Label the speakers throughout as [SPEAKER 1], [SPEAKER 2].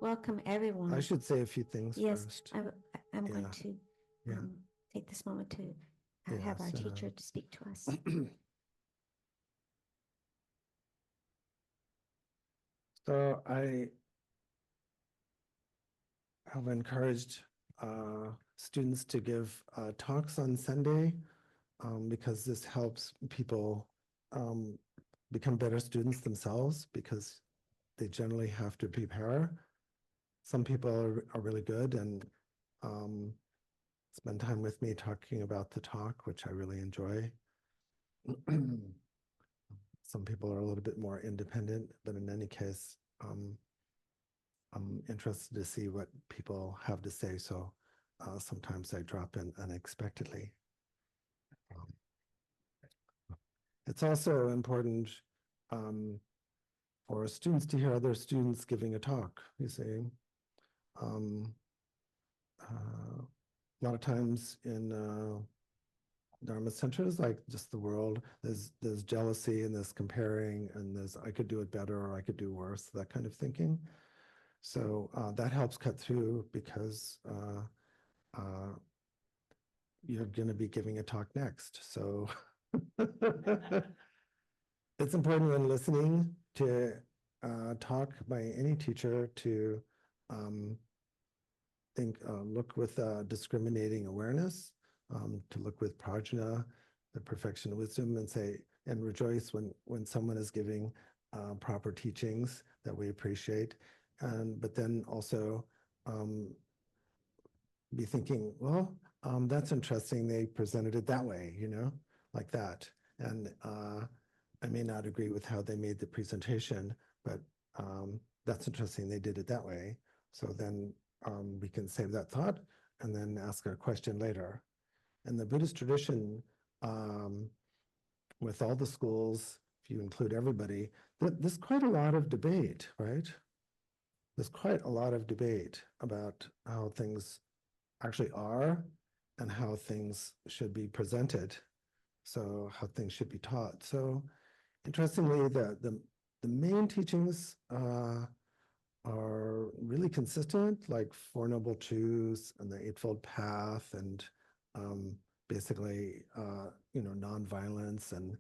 [SPEAKER 1] welcome everyone.
[SPEAKER 2] I should say a few things
[SPEAKER 1] yes,
[SPEAKER 2] first.
[SPEAKER 1] I'm going to take this moment to have our teacher to speak to us.
[SPEAKER 2] So I have encouraged students to give talks on Sunday because this helps people become better students themselves, because they generally have to prepare. Some people are really good and spend time with me talking about the talk, which I really enjoy. Some people are a little bit more independent, but in any case, I'm interested to see what people have to say. So sometimes I drop in unexpectedly. It's also important for students to hear other students giving a talk, you see. A lot of times in Dharma centers, like just the world, there's jealousy and there's comparing and there's I could do it better or I could do worse, that kind of thinking. So that helps cut through, because you're going to be giving a talk next. So it's important when listening to talk by any teacher to look with discriminating awareness, to look with prajna, the perfection of wisdom, and say, and rejoice when someone is giving proper teachings that we appreciate. But then also be thinking, well, that's interesting. They presented it that way, like that. And I may not agree with how they made the presentation, but that's interesting. They did it that way. So then we can save that thought and then ask our question later. And the Buddhist tradition, with all the schools, if you include everybody, there's quite a lot of debate, right? There's quite a lot of debate about how things actually are and how things should be presented, so how things should be taught. So interestingly, the main teachings are really consistent, like Four Noble Truths and the Eightfold Path, and basically, nonviolence and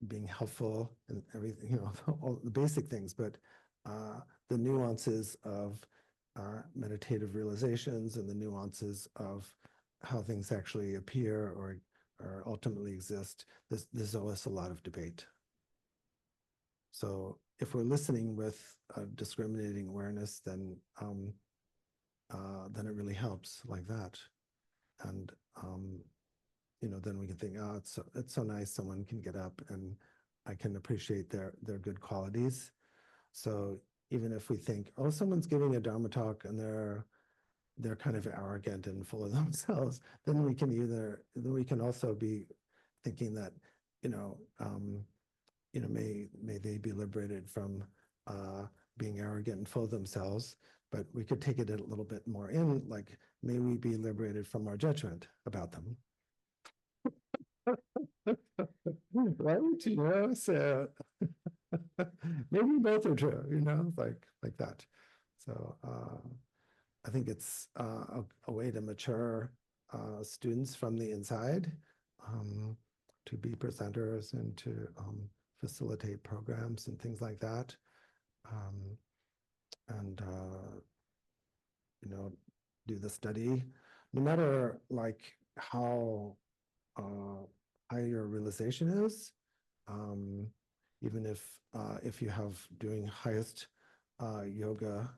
[SPEAKER 2] being helpful and everything, all the basic things. But the nuances of meditative realizations and the nuances of how things actually appear or ultimately exist, there's always a lot of debate. So if we're listening with discriminating awareness, then it really helps like that. And then we can think, oh, it's so nice someone can get up and I can appreciate their good qualities. So even if we think, oh, someone's giving a Dharma talk and they're kind of arrogant and full of themselves, then we can also be thinking that, may they be liberated from being arrogant and full of themselves. But we could take it a little bit more in, like, may we be liberated from our judgment about them. Right? So maybe both are true, like that. So I think it's a way to mature students from the inside, to be presenters and to facilitate programs and things like that, and do the study, no matter like how high your realization is. Even if you have doing highest yoga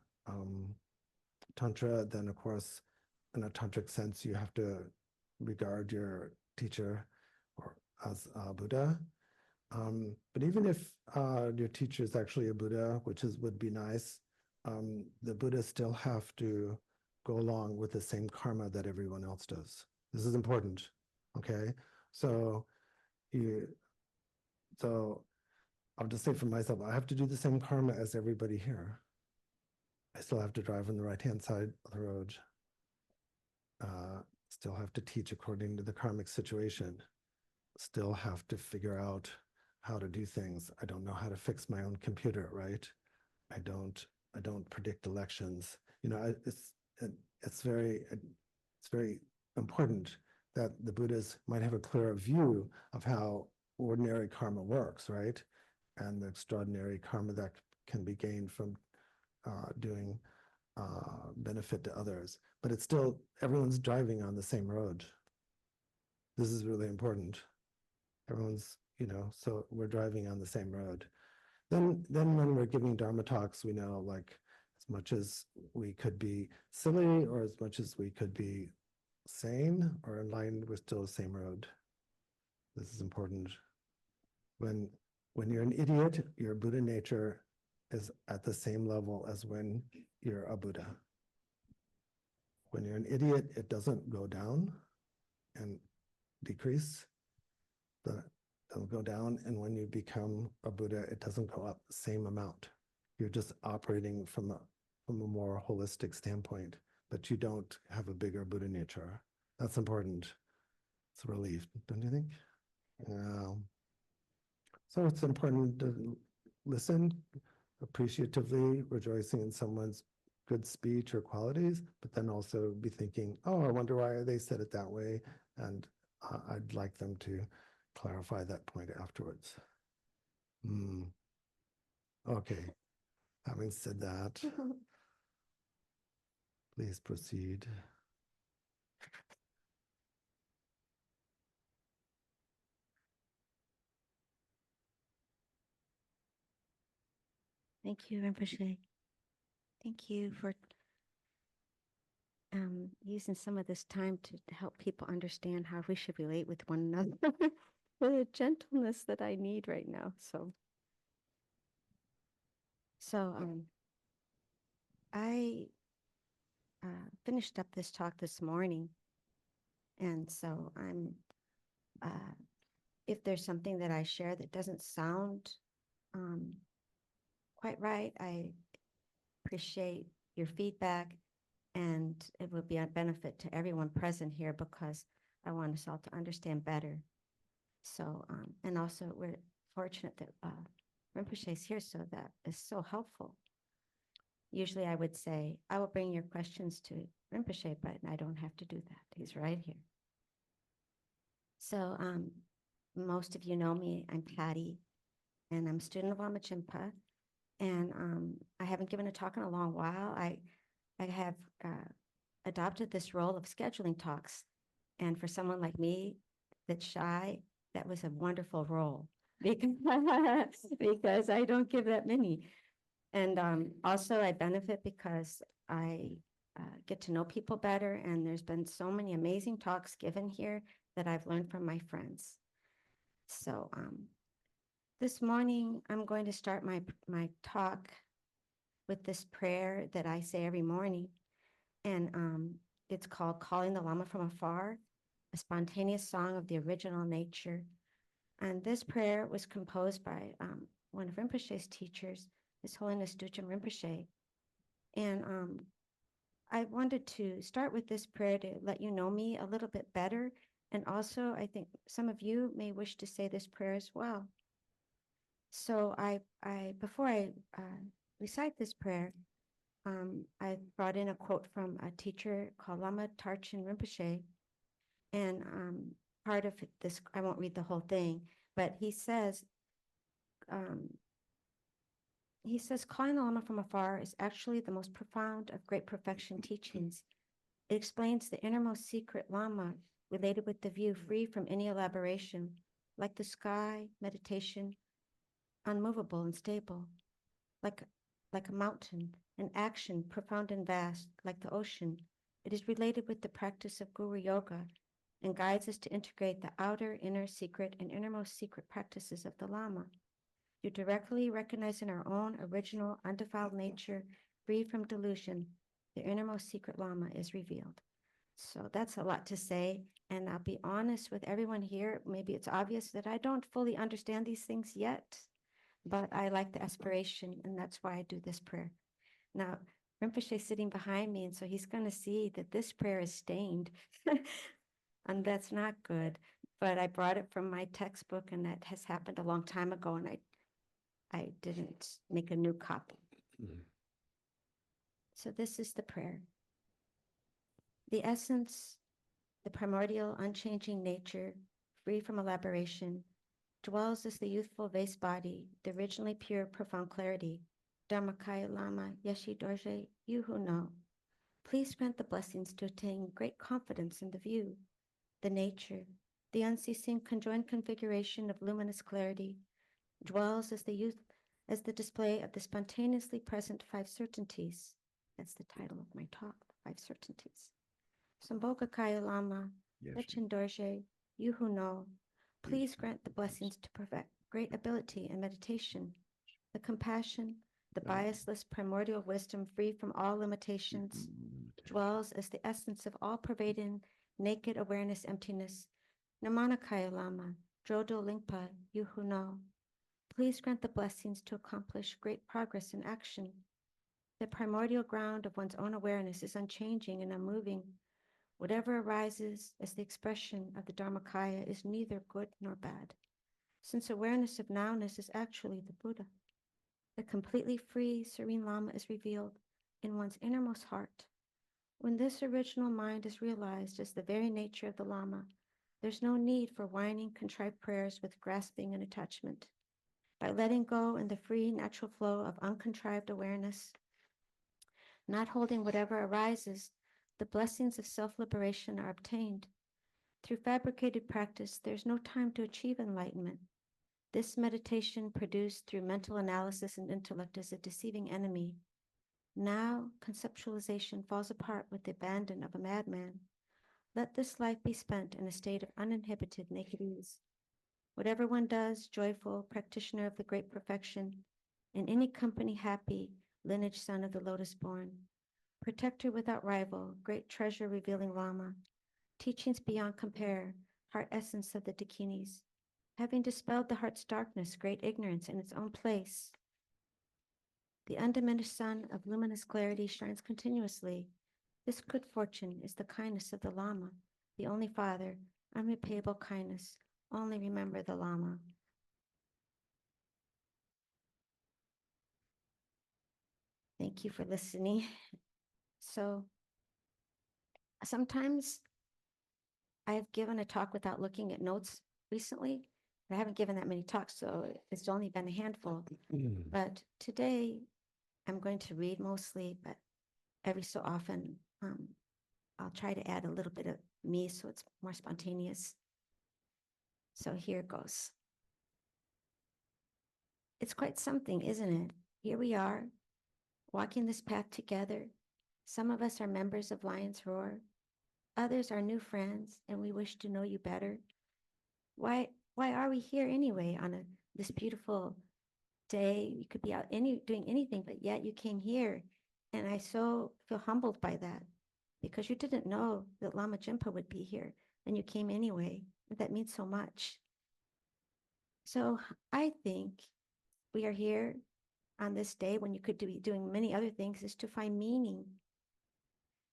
[SPEAKER 2] tantra, then of course, in a tantric sense, you have to regard your teacher as Buddha. But even if your teacher is actually a Buddha, which would be nice, the Buddhas still have to go along with the same karma that everyone else does. This is important, okay? So I'll just say for myself, I have to do the same karma as everybody here. I still have to drive on the right-hand side of the road. Still have to teach according to the karmic situation. Still have to figure out how to do things. I don't know how to fix my own computer, right? I don't predict elections. You know, it's very important that the Buddhists might have a clearer view of how ordinary karma works, right? And the extraordinary karma that can be gained from doing benefit to others. But it's still, everyone's driving on the same road. This is really important. Everyone's, you know, so we're driving on the same road. Then when we're giving Dharma talks, we know, like, as much as we could be silly or as much as we could be sane or in line, we're still the same road. This is important. When you're an idiot, your Buddha nature is at the same level as when you're a Buddha. When you're an idiot, it doesn't go down and decrease. It'll go down, and when you become a Buddha, it doesn't go up the same amount. You're just operating from a more holistic standpoint, but you don't have a bigger Buddha nature. That's important. It's a relief, don't you think? So it's important to listen appreciatively, rejoicing in someone's good speech or qualities, but then also be thinking, oh, I wonder why they said it that way, and I'd like them to clarify that point afterwards. Okay, having said that, please proceed.
[SPEAKER 1] Thank you, Rinpoche. Thank you for using some of this time to help people understand how we should relate with one another with a gentleness that I need right now. So I finished up this talk this morning, and so I'm if there's something that I share that doesn't sound quite right, I appreciate your feedback, and it would be a benefit to everyone present here because I want us all to understand better. So, and also we're fortunate that Rinpoche is here, so that is so helpful. Usually I would say, I will bring your questions to Rinpoche, but I don't have to do that. He's right here. So most of you know me, I'm Patty, and I'm a student of Lama Jinpa. And I haven't given a talk in a long while. I have adopted this role of scheduling talks. And for someone like me that's shy, that was a wonderful role because I don't give that many. And also I benefit because I get to know people better. And there's been so many amazing talks given here that I've learned from my friends. So this morning, I'm going to start my talk with this prayer that I say every morning. And it's called Calling the Lama from Afar, a spontaneous song of the original nature. And this prayer was composed by one of Rinpoche's teachers, His Holiness Chögyam Rinpoche. And I wanted to start with this prayer to let you know me a little bit better. And also, I think some of you may wish to say this prayer as well. So before I recite this prayer, I brought in a quote from a teacher called Lama Tarchen Rinpoche. And part of this, I won't read the whole thing, but he says, calling the Lama from afar is actually the most profound of great perfection teachings. It explains the innermost secret Lama related with the view free from any elaboration, like the sky, meditation, unmovable and stable, like a mountain, an action profound and vast, like the ocean. It is related with the practice of Guru Yoga and guides us to integrate the outer, inner secret, and innermost secret practices of the Lama. You directly recognize in our own original, undefiled nature, free from delusion, the innermost secret Lama is revealed. So that's a lot to say, and I'll be honest with everyone here. Maybe it's obvious that I don't fully understand these things yet, but I like the aspiration, and that's why I do this prayer. Now, Rinpoche is sitting behind me, and so he's going to see that this prayer is stained, and that's not good. But I brought it from my textbook, and that has happened a long time ago, and I didn't make a new copy. So this is the prayer. The essence, the primordial, unchanging nature, free from elaboration, dwells as the youthful vase body, the originally pure, profound clarity. Dharmakaya Lama Yeshe Dorje, you who know, please grant the blessings to attain great confidence in the view, the nature, the unceasing conjoined configuration of luminous clarity, dwells as as the display of the spontaneously present five certainties. That's the title of my talk, the five certainties. Sambhogakaya Lama, Yeshe Dorje, you who know, please grant the blessings to perfect great ability in meditation, the compassion, the biasless primordial wisdom free from all limitations, dwells as the essence of all pervading naked awareness emptiness. Namanakaya Lama, Drodo Lingpa, you who know, please grant the blessings to accomplish great progress in action. The primordial ground of one's own awareness is unchanging and unmoving. Whatever arises as the expression of the Dharmakaya is neither good nor bad, since awareness of nowness is actually the Buddha. The completely free, serene Lama is revealed in one's innermost heart. When this original mind is realized as the very nature of the Lama, there's no need for whining, contrived prayers with grasping and attachment. By letting go in the free, natural flow of uncontrived awareness, not holding whatever arises, the blessings of self-liberation are obtained. Through fabricated practice, there's no time to achieve enlightenment. This meditation produced through mental analysis and intellect is a deceiving enemy. Now, conceptualization falls apart with the abandon of a madman. Let this life be spent in a state of uninhibited naked ease. Whatever one does, joyful, practitioner of the great perfection, in any company happy, lineage son of the lotus born, protector without rival, great treasure revealing Lama, teachings beyond compare, heart essence of the Dakinis, having dispelled the heart's darkness, great ignorance in its own place. The undiminished sun of luminous clarity shines continuously. This good fortune is the kindness of the Lama, the only Father, unrepayable kindness. Only remember the Lama. Thank you for listening. So sometimes I've given a talk without looking at notes recently. I haven't given that many talks, so it's only been a handful. But today I'm going to read mostly, but every so often I'll try to add a little bit of me so it's more spontaneous. So here goes. It's quite something, isn't it? Here we are, walking this path together. Some of us are members of Lion's Roar. Others are new friends, and we wish to know you better. Why are we here anyway on this beautiful day? You could be out doing anything, but yet you came here. And I so feel humbled by that, because you didn't know that Lama Jinpa would be here, and you came anyway. That means so much. So I think we are here on this day when you could be doing many other things, is to find meaning.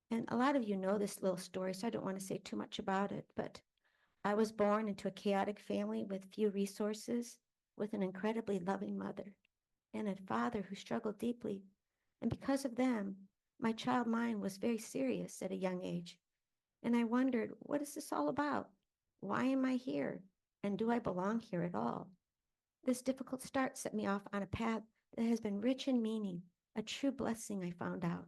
[SPEAKER 1] And a lot of you know this little story, so I don't want to say too much about it, but I was born into a chaotic family with few resources, with an incredibly loving mother and a father who struggled deeply. And because of them, my child mind was very serious at a young age. And I wondered, what is this all about? Why am I here? And do I belong here at all? This difficult start set me off on a path that has been rich in meaning, a true blessing, I found out.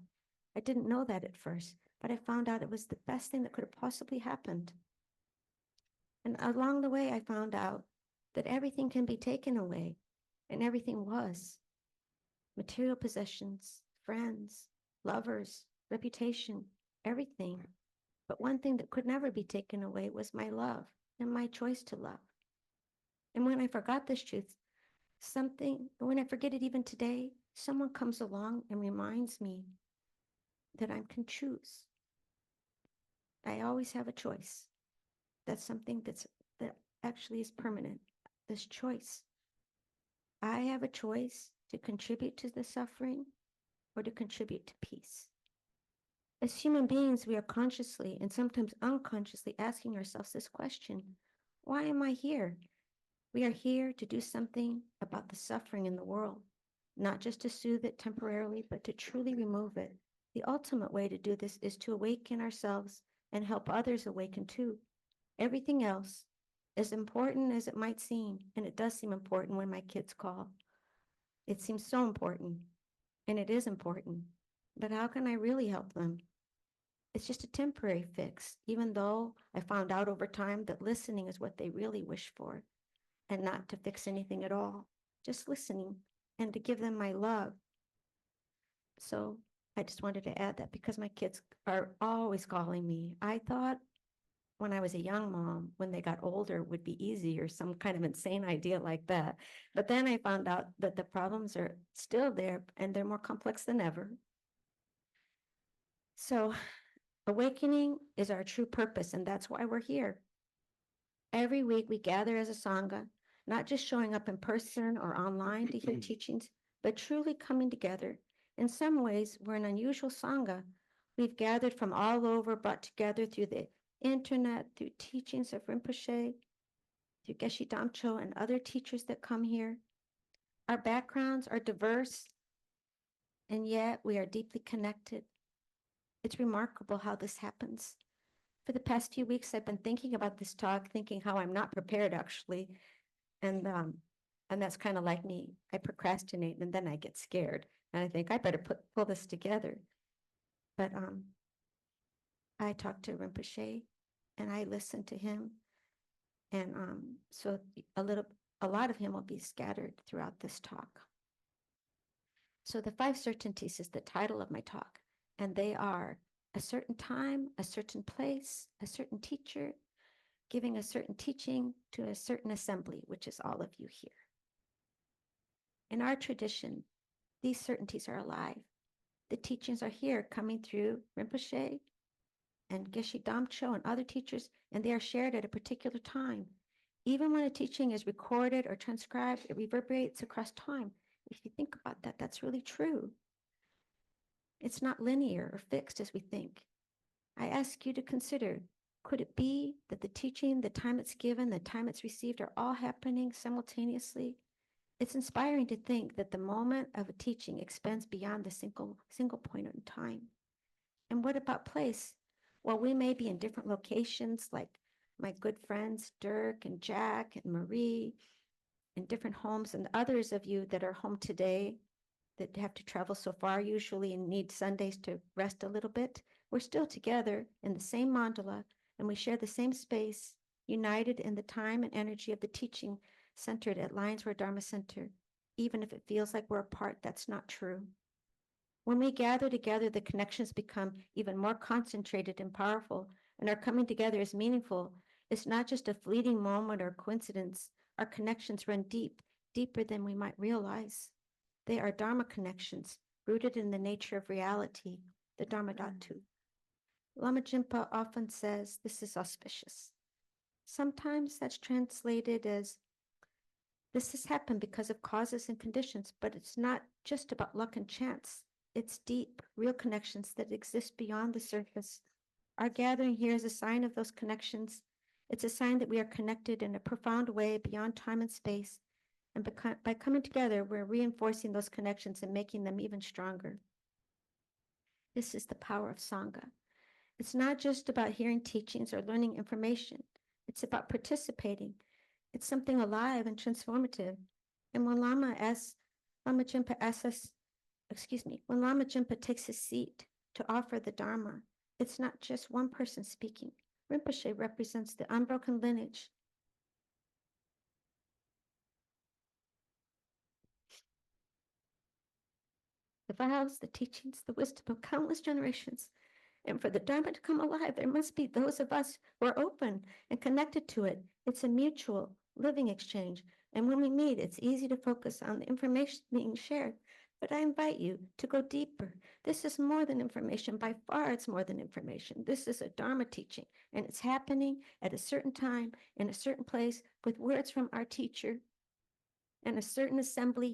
[SPEAKER 1] I didn't know that at first, but I found out it was the best thing that could have possibly happened. And along the way, I found out that everything can be taken away, and everything was. Material possessions, friends, lovers, reputation, everything. But one thing that could never be taken away was my love and my choice to love. And when I forgot this truth, when I forget it even today, someone comes along and reminds me that I can choose. I always have a choice. That's something that actually is permanent, this choice. I have a choice to contribute to the suffering or to contribute to peace. As human beings, we are consciously and sometimes unconsciously asking ourselves this question: why am I here? We are here to do something about the suffering in the world. not just to soothe it temporarily, but to truly remove it. The ultimate way to do this is to awaken ourselves and help others awaken too. Everything else, as important as it might seem, and it does seem important when my kids call, it seems so important, and it is important, but how can I really help them? It's just a temporary fix, even though I found out over time that listening is what they really wish for, and not to fix anything at all, just listening and to give them my love. So I just wanted to add that because my kids are always calling me. I thought when I was a young mom, when they got older, would be easy or some kind of insane idea like that. But then I found out that the problems are still there and they're more complex than ever. So awakening is our true purpose, and that's why we're here. Every week we gather as a Sangha, not just showing up in person or online to hear teachings, but truly coming together. In some ways, we're an unusual Sangha. We've gathered from all over, brought together through the internet, through teachings of Rinpoche, through Geshe Damcho and other teachers that come here. Our backgrounds are diverse, and yet we are deeply connected. It's remarkable how this happens. For the past few weeks, I've been thinking about this talk, thinking how I'm not prepared actually. And that's kind of like me. I procrastinate and then I get scared. And I think I better pull this together. But I talked to Rinpoche and I listened to him. And so a lot of him will be scattered throughout this talk. So the 5 certainties is the title of my talk. And they are a certain time, a certain place, a certain teacher, giving a certain teaching to a certain assembly, which is all of you here. In our tradition, these certainties are alive. The teachings are here coming through Rinpoche and Geshe Damcho and other teachers, and they are shared at a particular time. Even when a teaching is recorded or transcribed, it reverberates across time. If you think about that, that's really true. It's not linear or fixed as we think. I ask you to consider, could it be that the teaching, the time it's given, the time it's received are all happening simultaneously? It's inspiring to think that the moment of a teaching expands beyond the single point in time. And what about place? Well, we may be in different locations, like my good friends, Dirk and Jack and Marie, in different homes, and others of you that are home today that have to travel so far usually and need Sundays to rest a little bit. We're still together in the same mandala, and we share the same space, united in the time and energy of the teaching centered at Roar Dharma Center. Even if it feels like we're apart, that's not true. When we gather together, the connections become even more concentrated and powerful, and our coming together is meaningful. It's not just a fleeting moment or coincidence. Our connections run deep, deeper than we might realize. They are Dharma connections, rooted in the nature of reality, the Dharma Dhatu. Lama Jinpa often says this is auspicious. Sometimes that's translated as this has happened because of causes and conditions, but it's not just about luck and chance. It's deep, real connections that exist beyond the surface. Our gathering here is a sign of those connections. It's a sign that we are connected in a profound way beyond time and space. And by coming together, we're reinforcing those connections and making them even stronger. This is the power of Sangha. It's not just about hearing teachings or learning information. It's about participating. It's something alive and transformative. And when Lama Jinpa takes his seat to offer the Dharma, it's not just one person speaking. Rinpoche represents the unbroken lineage. The vows, the teachings, the wisdom of countless generations. And for the Dharma to come alive, there must be those of us who are open and connected to it. It's a mutual, living exchange. And when we meet, it's easy to focus on the information being shared. But I invite you to go deeper. This is more than information. By far, it's more than information. This is a Dharma teaching, and it's happening at a certain time, in a certain place, with words from our teacher, and a certain assembly.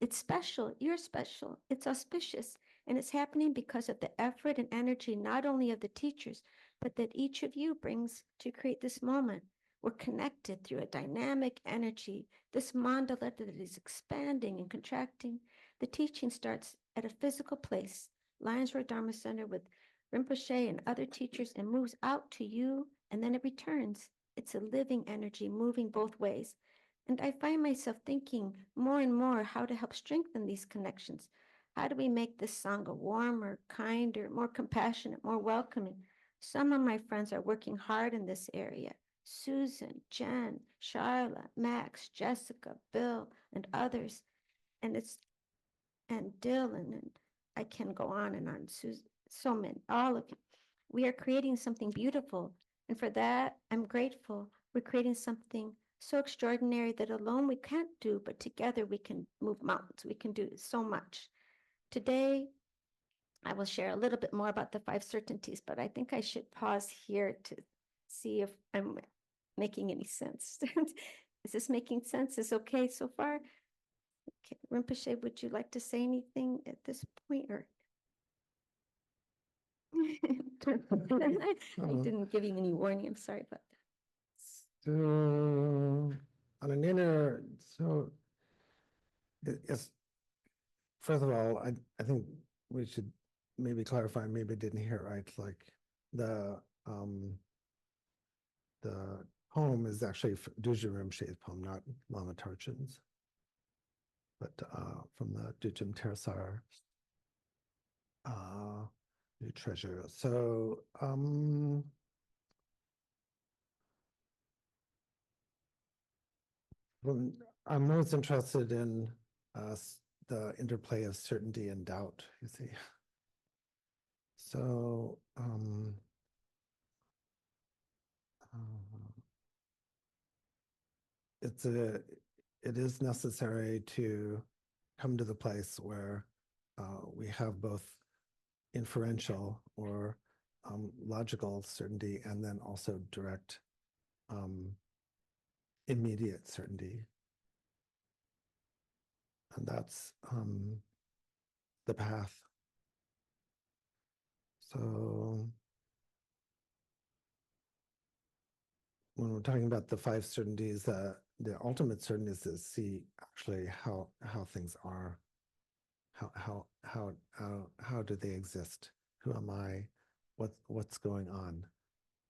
[SPEAKER 1] It's special. You're special. It's auspicious. And it's happening because of the effort and energy, not only of the teachers, but that each of you brings to create this moment. We're connected through a dynamic energy, this mandala that is expanding and contracting. The teaching starts at a physical place, Roar Dharma Center with Rinpoche and other teachers, and moves out to you, and then it returns. It's a living energy moving both ways. And I find myself thinking more and more how to help strengthen these connections. How do we make this Sangha warmer, kinder, more compassionate, more welcoming? Some of my friends are working hard in this area. Susan, Jen, Charlotte, Max, Jessica, Bill, and others. And Dylan, and I can go on and on. Susan, so many, all of you. We are creating something beautiful. And for that, I'm grateful. We're creating something so extraordinary that alone we can't do, but together we can move mountains. We can do so much. Today, I will share a little bit more about the 5 certainties, but I think I should pause here to see if I'm making any sense. Is this making sense? Is okay so far? Okay. Rinpoche, would you like to say anything at this point? Or I didn't give you any warning. I'm sorry about that.
[SPEAKER 2] So, on an inner, so it's, first of all, I think we should maybe clarify, maybe I didn't hear it right, like the poem is actually Dujin Rinpoche's poem, not Lama Tarchin's, but from the Dujim Tersar New Treasure. So I'm most interested in the interplay of certainty and doubt, you see. So it is necessary to come to the place where we have both inferential or logical certainty and then also direct immediate certainty. And that's the path. So when we're talking about the 5 certainties, the ultimate certainty is to see actually how things are. How do they exist? Who am I? What's going on?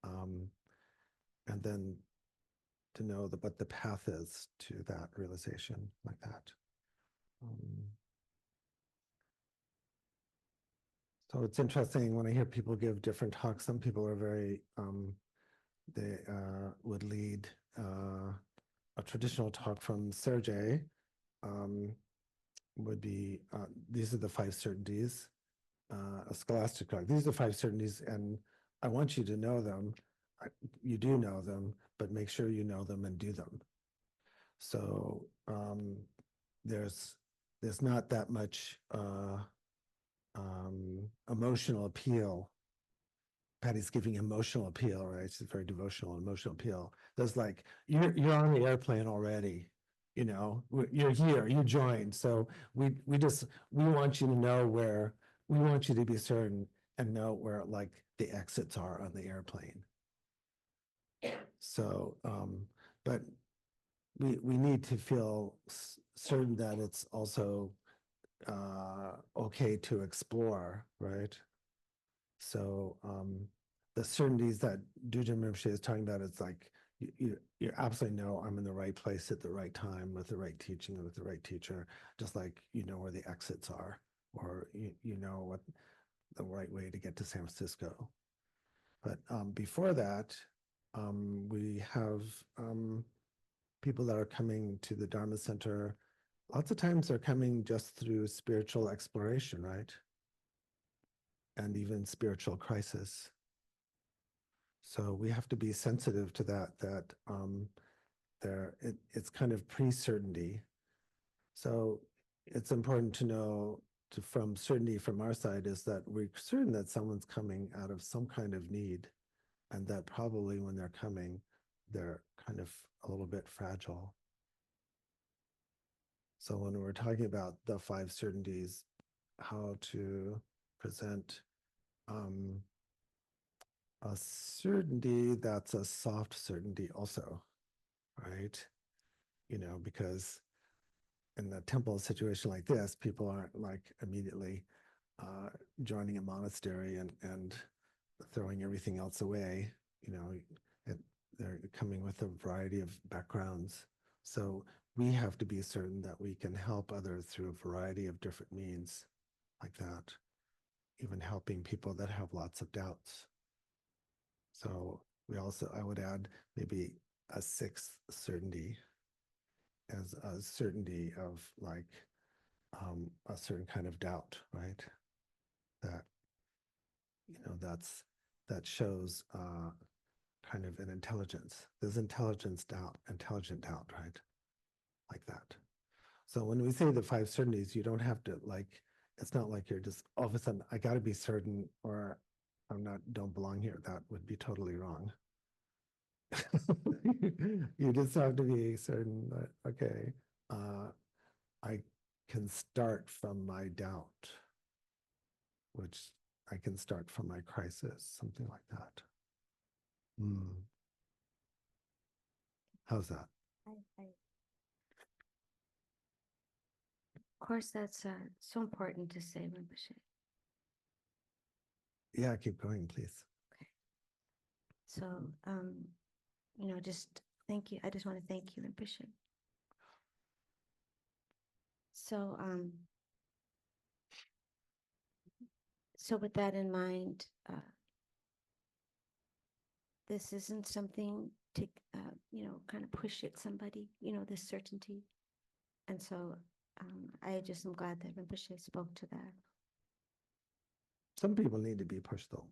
[SPEAKER 2] And then to know what the path is to that realization, like that. So it's interesting when I hear people give different talks. Some people are very, they would lead a traditional talk from Sergey, would be, these are the 5 certainties, a scholastic talk. These are the 5 certainties, and I want you to know them. You do know them, but make sure you know them and do them. So there's not that much emotional appeal. Patty's giving emotional appeal, right? She's very devotional, emotional appeal. There's like, you're on the airplane already, you know, you're here, you joined. So we want you to know where, we want you to be certain and know where like the exits are on the airplane. So, but we need to feel certain that it's also okay to explore, right? So the certainties that Dujin Rinpoche is talking about, it's like you absolutely know I'm in the right place at the right time with the right teaching and with the right teacher, just like you know where the exits are, or you know what the right way to get to San Francisco. But before that, we have people that are coming to the Dharma Center. Lots of times they're coming just through spiritual exploration, right? And even spiritual crisis. So we have to be sensitive to that it's kind of pre-certainty. So it's important to know from certainty from our side is that we're certain that someone's coming out of some kind of need, and that probably when they're coming, they're kind of a little bit fragile. So when we're talking about the 5 certainties, how to present a certainty that's a soft certainty also, right? Because in a temple situation like this, people aren't like immediately joining a monastery and throwing everything else away. They're coming with a variety of backgrounds. So we have to be certain that we can help others through a variety of different means like that, even helping people that have lots of doubts. So I would add maybe a sixth certainty as a certainty of like a certain kind of doubt, right? That, that shows kind of an intelligence. There's intelligent doubt, right? Like that. So when we say the five certainties, you don't have to it's not like you're just all of a sudden, I got to be certain or don't belong here. That would be totally wrong. You just have to be certain that, okay, I can start from my doubt, which I can start from my crisis, something like that. How's that?
[SPEAKER 1] Of course, that's so important to say, Rinpoche.
[SPEAKER 2] Yeah, keep going, please.
[SPEAKER 1] Okay. So, just thank you. I just want to thank you, Rinpoche. So, so with that in mind, this isn't something to, kind of push at somebody, this certainty. And so I just am glad that Rinpoche spoke to that.
[SPEAKER 2] Some people need to be pushed though.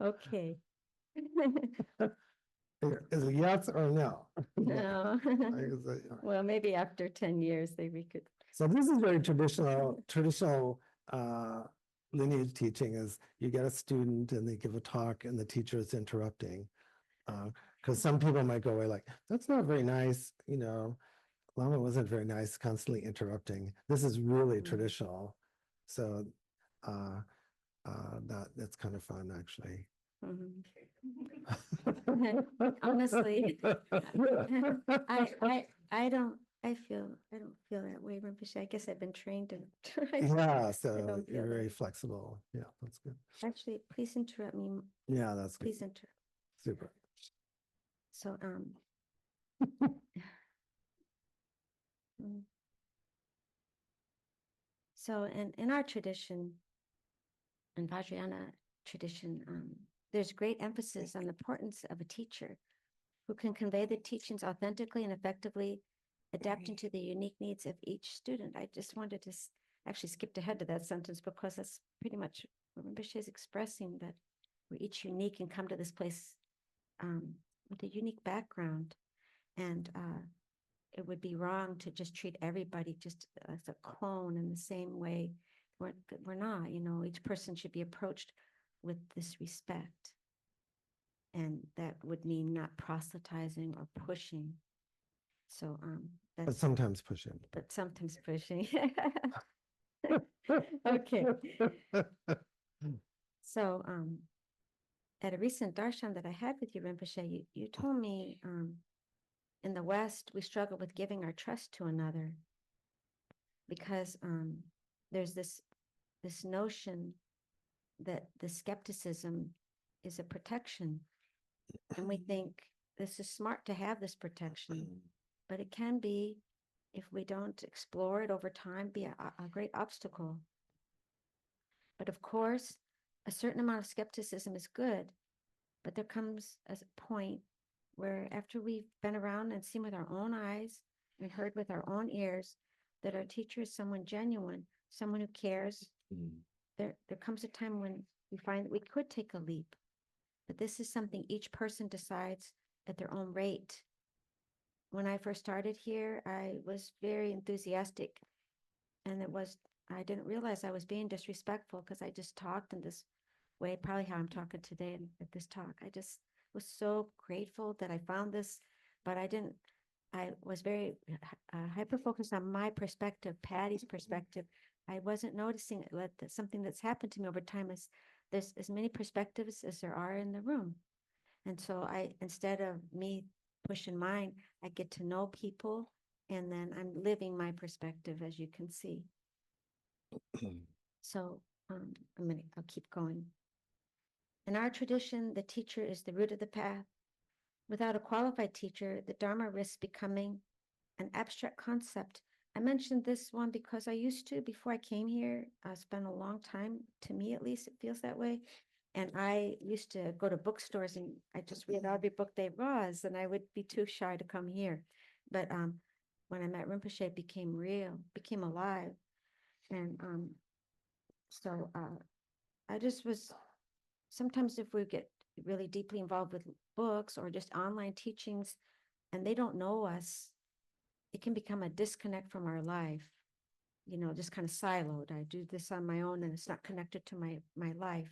[SPEAKER 1] Okay.
[SPEAKER 2] Is it yes or no?
[SPEAKER 1] No. Well, maybe after 10 years, we could.
[SPEAKER 2] So this is very traditional lineage teaching is you get a student and they give a talk and the teacher is interrupting. Because some people might go away like, that's not very nice, Lama wasn't very nice, constantly interrupting. This is really traditional. So that's kind of fun, actually.
[SPEAKER 1] Honestly, I don't feel that way, Rinpoche. I guess I've been trained to.
[SPEAKER 2] Yeah, so you're very flexible. Yeah, that's good.
[SPEAKER 1] Actually, please interrupt me.
[SPEAKER 2] Yeah, that's good.
[SPEAKER 1] Please interrupt.
[SPEAKER 2] Super.
[SPEAKER 1] So so in our tradition, in Vajrayana tradition, there's great emphasis on the importance of a teacher who can convey the teachings authentically and effectively, adapting to the unique needs of each student. I just wanted to actually skipped ahead to that sentence because that's pretty much what Rinpoche is expressing, that we're each unique and come to this place with a unique background. And it would be wrong to just treat everybody just as a clone in the same way. We're not, each person should be approached with this respect. And that would mean not proselytizing or pushing. So
[SPEAKER 2] but sometimes pushing.
[SPEAKER 1] But sometimes pushing. Okay. So at a recent darshan that I had with you, Rinpoche, you told me in the West, we struggle with giving our trust to another because there's this notion that the skepticism is a protection. And we think this is smart to have this protection, but it can be, if we don't explore it over time, be a great obstacle. But of course, a certain amount of skepticism is good, but there comes a point where after we've been around and seen with our own eyes and heard with our own ears that our teacher is someone genuine, someone who cares, there comes a time when we find that we could take a leap. But this is something each person decides at their own rate. When I first started here, I was very enthusiastic, and I didn't realize I was being disrespectful because I just talked in this way, probably how I'm talking today at this talk. I just was so grateful that I found this, but I was very hyper-focused on my perspective, Patty's perspective, I wasn't noticing it. That's something that's happened to me over time is there's as many perspectives as there are in the room. And so instead of me pushing mine, I get to know people, and then I'm living my perspective, as you can see. So I'll keep going. In our tradition, the teacher is the root of the path. Without a qualified teacher, the Dharma risks becoming an abstract concept. I mentioned this one because I used to, before I came here, spent a long time, to me at least, it feels that way. And I used to go to bookstores and I just read every book there was, and I would be too shy to come here. But when I met Rinpoche, it became real, became alive. And so I just was, sometimes if we get really deeply involved with books or just online teachings and they don't know us, it can become a disconnect from our life, just kind of siloed. I do this on my own and it's not connected to my life.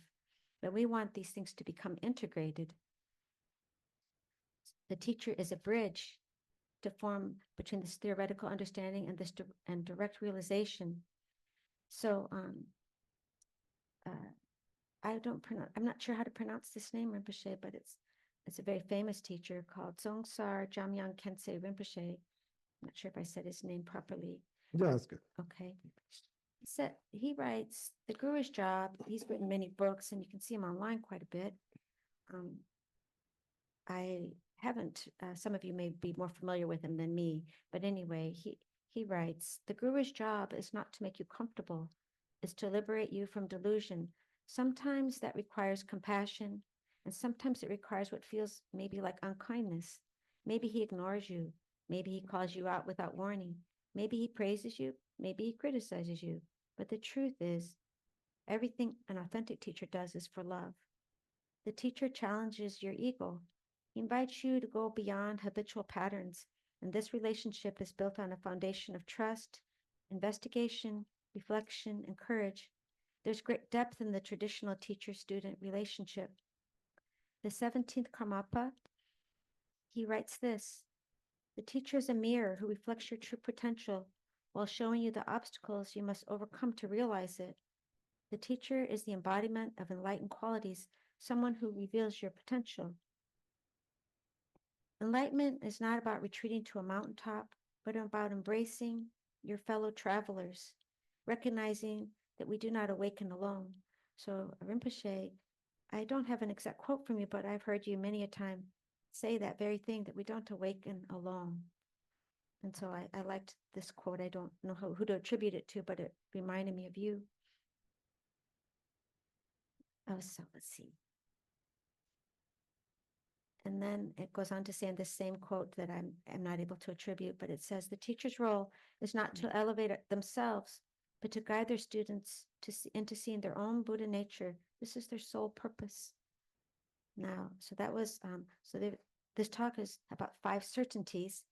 [SPEAKER 1] But we want these things to become integrated. The teacher is a bridge to form between this theoretical understanding and this and direct realization. So I'm not sure how to pronounce this name, Rinpoche, but it's a very famous teacher called Dzongtsar Jamyang Khyentse Rinpoche. I'm not sure if I said his name properly.
[SPEAKER 2] Yeah, that's good.
[SPEAKER 1] Okay. He writes the Guru's job. He's written many books, and you can see him online quite a bit. I haven't. Some of you may be more familiar with him than me, but anyway, he writes the Guru's job is not to make you comfortable, is to liberate you from delusion. Sometimes that requires compassion, and sometimes it requires what feels maybe like unkindness. Maybe he ignores you. Maybe he calls you out without warning. Maybe he praises you. Maybe he criticizes you. But the truth is, everything an authentic teacher does is for love. The teacher challenges your ego. He invites you to go beyond habitual patterns, and this relationship is built on a foundation of trust, investigation, reflection, and courage. There's great depth in the traditional teacher-student relationship. The 17th Karmapa, he writes this: the teacher is a mirror who reflects your true potential while showing you the obstacles you must overcome to realize it. The teacher is the embodiment of enlightened qualities, someone who reveals your potential. Enlightenment is not about retreating to a mountaintop, but about embracing your fellow travelers, recognizing that we do not awaken alone. So, Rinpoche, I don't have an exact quote from you, but I've heard you many a time say that very thing, that we don't awaken alone. And so I liked this quote. I don't know who to attribute it to, but it reminded me of you. Oh, so let's see. And then it goes on to say in this same quote that I'm not able to attribute, but it says the teacher's role is not to elevate themselves, but to guide their students into seeing their own Buddha nature. This is their sole purpose. Now, so that was, this talk is about 5 certainties.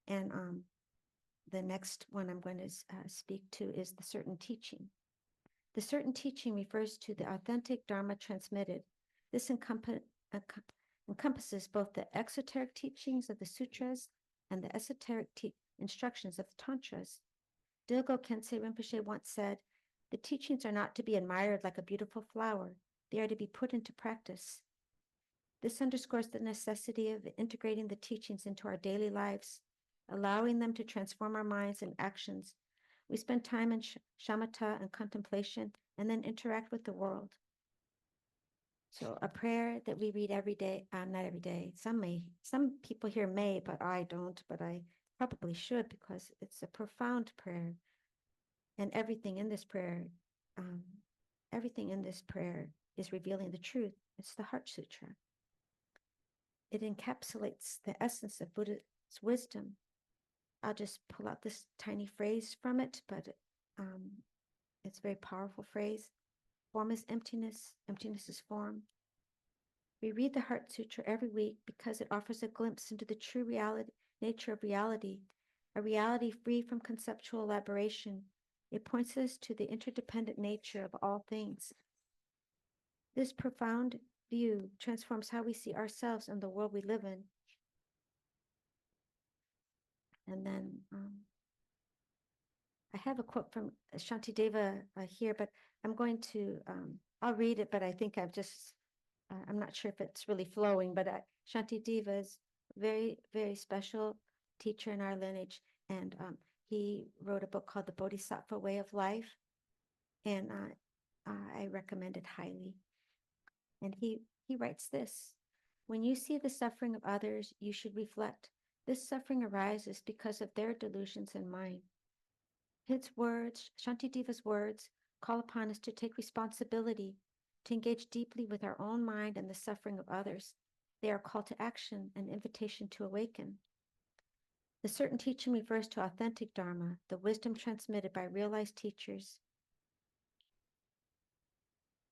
[SPEAKER 1] And the next one I'm going to speak to is the certain teaching. The certain teaching refers to the authentic Dharma transmitted. This encompasses both the exoteric teachings of the sutras and the esoteric instructions of the tantras. Dilgo Khyentse Rinpoche once said, the teachings are not to be admired like a beautiful flower. They are to be put into practice. This underscores the necessity of integrating the teachings into our daily lives, allowing them to transform our minds and actions. We spend time in shamatha and contemplation and then interact with the world. So a prayer that we read every day, not every day, some people here may, but I don't, but I probably should, because it's a profound prayer. And everything in this prayer is revealing the truth. It's the Heart Sutra. It encapsulates the essence of Buddha's wisdom. I'll just pull out this tiny phrase from it, but it's a very powerful phrase. Form is emptiness, emptiness is form. We read the Heart Sutra every week because it offers a glimpse into the true nature of reality, a reality free from conceptual elaboration. It points us to the interdependent nature of all things. This profound view transforms how we see ourselves and the world we live in. And then I have a quote from Shantideva here, but I'm going to, I'll read it, but I think I'm not sure if it's really flowing, but Shantideva is very, very special teacher in our lineage. And he wrote a book called The Bodhisattva Way of Life. And I recommend it highly. And he writes this: when you see the suffering of others, you should reflect. This suffering arises because of their delusions and mine. His words, Shantideva's words, call upon us to take responsibility, to engage deeply with our own mind and the suffering of others. They are a call to action, an invitation to awaken. The certain teaching refers to authentic Dharma, the wisdom transmitted by realized teachers.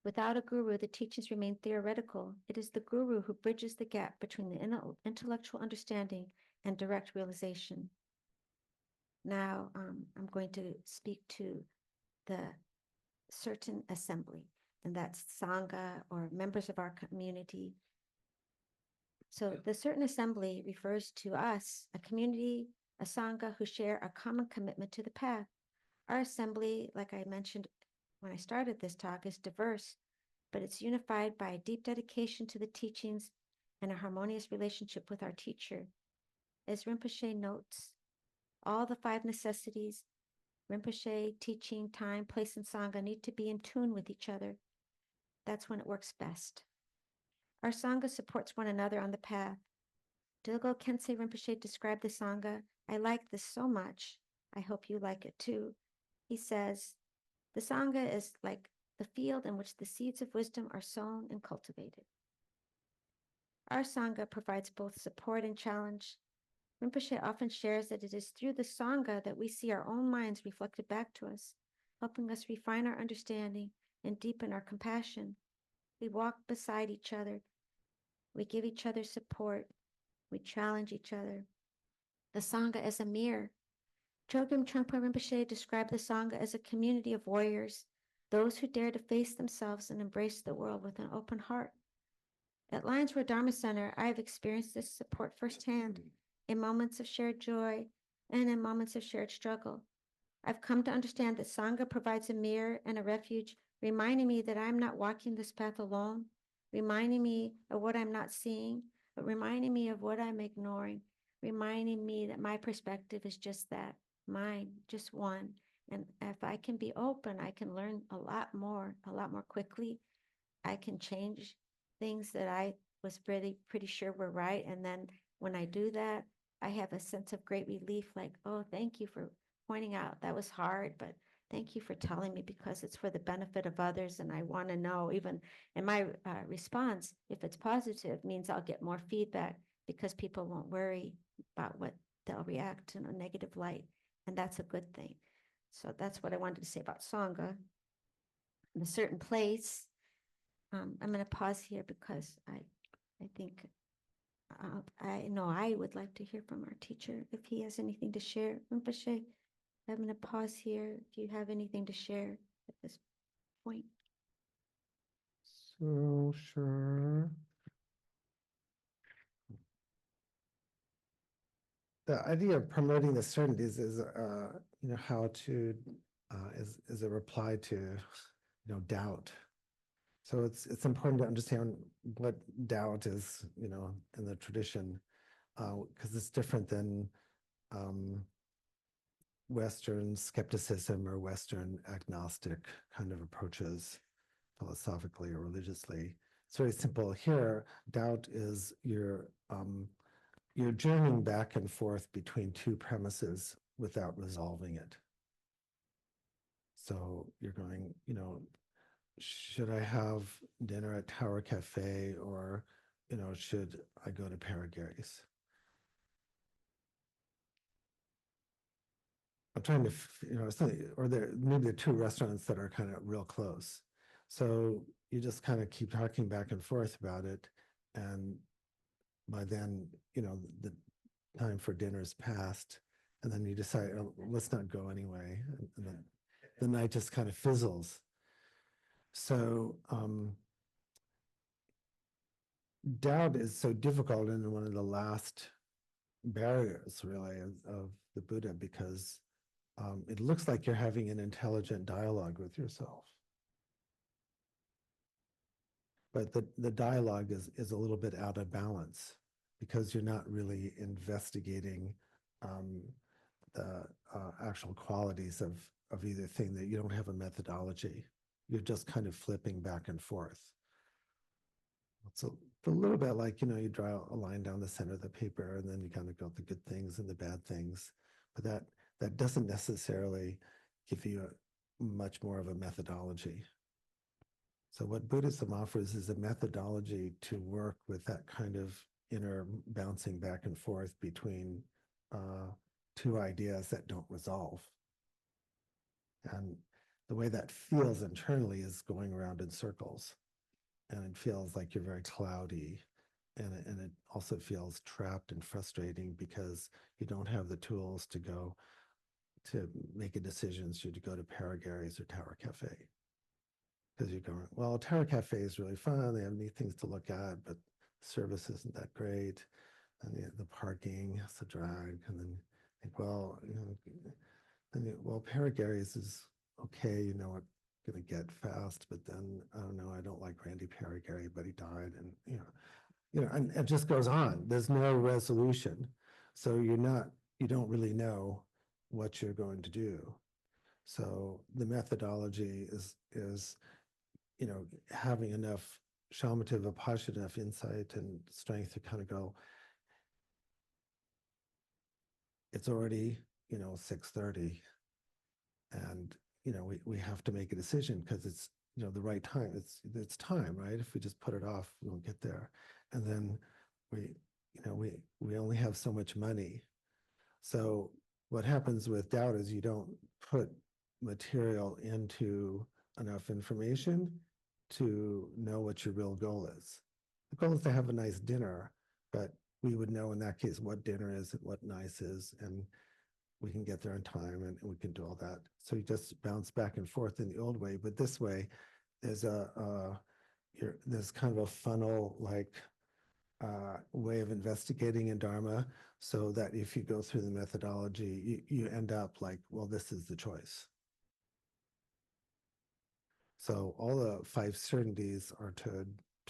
[SPEAKER 1] Without a guru, the teachings remain theoretical. It is the guru who bridges the gap between the intellectual understanding and direct realization. Now, I'm going to speak to the certain assembly, and that's Sangha or members of our community. So the certain assembly refers to us, a community, a Sangha who share a common commitment to the path. Our assembly, like I mentioned when I started this talk, is diverse, but it's unified by a deep dedication to the teachings and a harmonious relationship with our teacher. As Rinpoche notes, all the 5 necessities, Rinpoche, teaching, time, place, and Sangha, need to be in tune with each other. That's when it works best. Our Sangha supports one another on the path. Dilgo Khyentse Rinpoche described the Sangha. I like this so much. I hope you like it too. He says, the Sangha is like the field in which the seeds of wisdom are sown and cultivated. Our Sangha provides both support and challenge. Rinpoche often shares that it is through the Sangha that we see our own minds reflected back to us, helping us refine our understanding and deepen our compassion. We walk beside each other. We give each other support. We challenge each other. The Sangha is a mirror. Chögyam Trungpa Rinpoche described the Sangha as a community of warriors, those who dare to face themselves and embrace the world with an open heart. At Roar Dharma Center, I have experienced this support firsthand in moments of shared joy and in moments of shared struggle. I've come to understand that Sangha provides a mirror and a refuge, reminding me that I'm not walking this path alone, reminding me of what I'm not seeing, but reminding me of what I'm ignoring, reminding me that my perspective is just that, mine, just one. And if I can be open, I can learn a lot more quickly. I can change things that I was pretty sure were right. And then when I do that, I have a sense of great relief, like, oh, thank you for pointing out that was hard, but thank you for telling me, because it's for the benefit of others. And I want to know, even in my response, if it's positive, means I'll get more feedback, because people won't worry about what they'll react in a negative light. And that's a good thing. So that's what I wanted to say about Sangha. In a certain place, I'm going to pause here because I think I know I would like to hear from our teacher if he has anything to share. Rinpoche, I'm going to pause here if you have anything to share at this point.
[SPEAKER 2] So sure. The idea of promoting the certainties is, how to, is a reply to, doubt. So it's important to understand what doubt is, in the tradition, because it's different than Western skepticism or Western agnostic kind of approaches, philosophically or religiously. It's very simple. Here, doubt is you're journeying back and forth between 2 premises without resolving it. So you're going, should I have dinner at Tower Cafe, or, should I go to Paraguay's? I'm trying to, or maybe the 2 restaurants that are kind of real close. So you just kind of keep talking back and forth about it. And by then, the time for dinner's passed. And then you decide, oh, let's not go anyway. And then the night just kind of fizzles. So doubt is so difficult, and one of the last barriers, really, of the Buddha, because it looks like you're having an intelligent dialogue with yourself. But the dialogue is a little bit out of balance because you're not really investigating the actual qualities of either thing, that you don't have a methodology. You're just kind of flipping back and forth. It's a little bit like, you draw a line down the center of the paper and then you kind of go the good things and the bad things. But that doesn't necessarily give you much more of a methodology. So what Buddhism offers is a methodology to work with that kind of inner bouncing back and forth between two ideas that don't resolve. And the way that feels internally is going around in circles. And it feels like you're very cloudy. And it also feels trapped and frustrating because you don't have the tools to go to make a decision should you go to Paragary's or Tower Cafe. Because you're going, well, Tower Cafe is really fun. They have neat things to look at, but service isn't that great. And the parking is a drag. And then think, well, Paragary's is okay, what going to get fast, but then I don't know, I don't like Randy Paragary, but he died, and and it just goes on. There's no resolution, so you don't really know what you're going to do. So the methodology is having enough shamatha vipassana, enough insight and strength to kind of go, it's already 6:30, and we have to make a decision because it's the right time. It's time, right? If we just put it off, we won't get there. And then we only have so much money. So what happens with doubt is you don't put material into enough information to know what your real goal is. The goal is to have a nice dinner, but we would know in that case what dinner is and what nice is, and we can get there in time and we can do all that. So you just bounce back and forth in the old way, but this way there's there's kind of a funnel like way of investigating in Dharma, so that if you go through the methodology, you end up like, well, this is the choice. So all the 5 certainties are to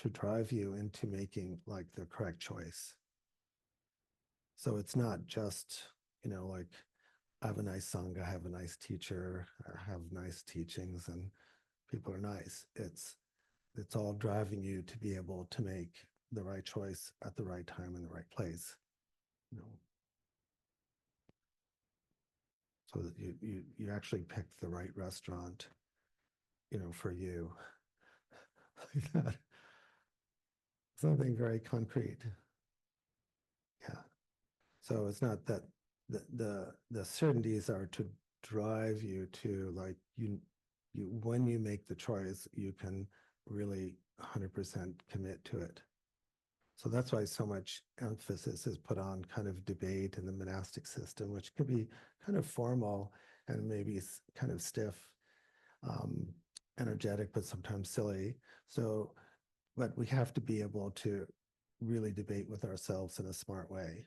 [SPEAKER 2] drive you into making like the correct choice. So it's not just, like, I have a nice sangha, I have a nice teacher, I have nice teachings, and people are nice. It's all driving you to be able to make the right choice at the right time in the right place. So that you actually picked the right restaurant, for you. Like that. Something very concrete. Yeah. So it's not that the certainties are to drive you to, like, you when you make the choice, you can really 100% commit to it. So that's why so much emphasis is put on kind of debate in the monastic system, which could be kind of formal and maybe kind of stiff, energetic, but sometimes silly. So, but we have to be able to really debate with ourselves in a smart way,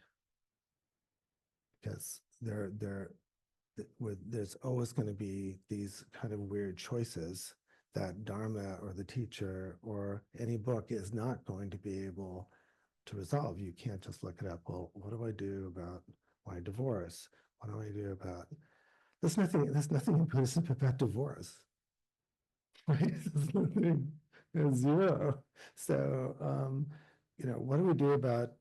[SPEAKER 2] because there's always going to be these kind of weird choices that Dharma or the teacher or any book is not going to be able to resolve. You can't just look it up. Well, what do I do about my divorce? What do I do about... There's nothing in Buddhism about divorce, right? There's nothing, there's zero. So, what do we do about,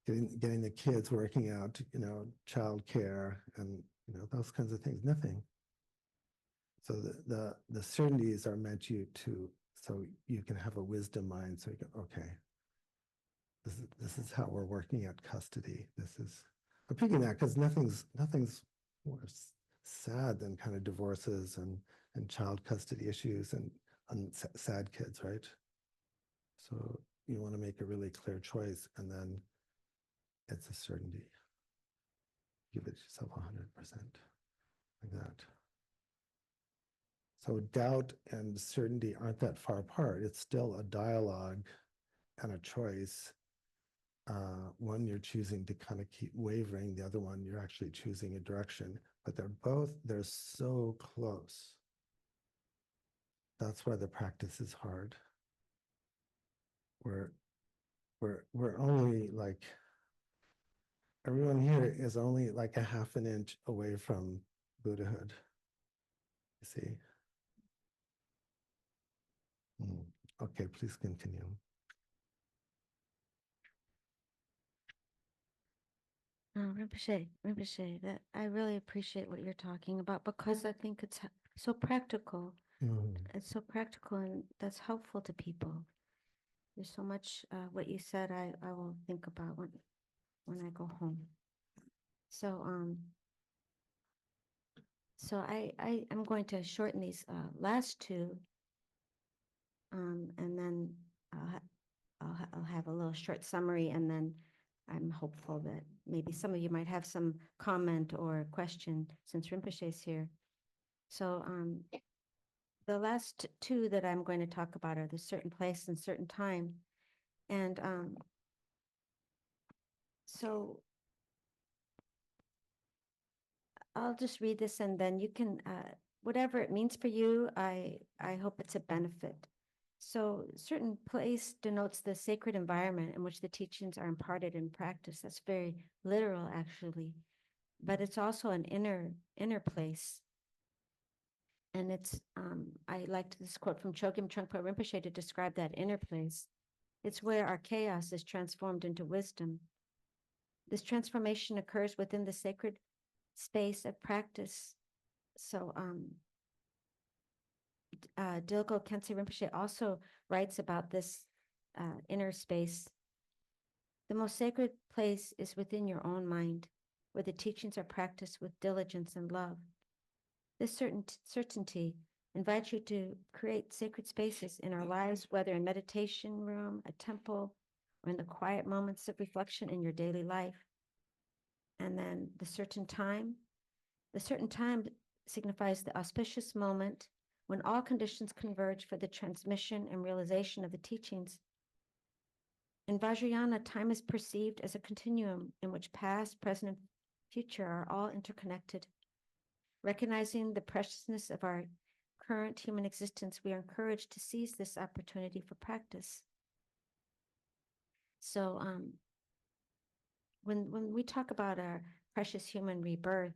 [SPEAKER 2] getting the kids working out, childcare and, those kinds of things? Nothing. So the certainties are meant so you can have a wisdom mind. So you go, okay, this is how we're working at custody. I'm picking that because nothing's more sad than kind of divorces and child custody issues and sad kids, right? So you want to make a really clear choice, and then it's a certainty. Give it yourself 100%, like that. So doubt and certainty aren't that far apart. It's still a dialogue and a choice. one you're choosing to kind of keep wavering, the other one you're actually choosing a direction, but they're so close. That's why the practice is hard. We're only like, everyone here is only like a half an inch away from Buddhahood. You see? Okay, please continue.
[SPEAKER 1] Rinpoche, that I really appreciate what you're talking about because I think it's so practical. It's so practical and that's helpful to people. There's so much what you said I will think about when I go home. So I'm going to shorten these last two, and then I'll have a little short summary, and then I'm hopeful that maybe some of you might have some comment or question since Rinpoche's here. So the last two that I'm going to talk about are the certain place and certain time. And so I'll just read this and then you can, whatever it means for you, I hope it's a benefit. So certain place denotes the sacred environment in which the teachings are imparted in practice. That's very literal, actually. But it's also an inner place. And it's, I liked this quote from Chögyam Trungpa Rinpoche to describe that inner place. It's where our chaos is transformed into wisdom. This transformation occurs within the sacred space of practice. So Dilgo Khyentse Rinpoche also writes about this inner space. The most sacred place is within your own mind, where the teachings are practiced with diligence and love. This certainty invites you to create sacred spaces in our lives, whether in meditation room, a temple, or in the quiet moments of reflection in your daily life. And then the certain time signifies the auspicious moment when all conditions converge for the transmission and realization of the teachings. In Vajrayana, time is perceived as a continuum in which past, present, and future are all interconnected. Recognizing the preciousness of our current human existence, we are encouraged to seize this opportunity for practice. So when we talk about our precious human rebirth,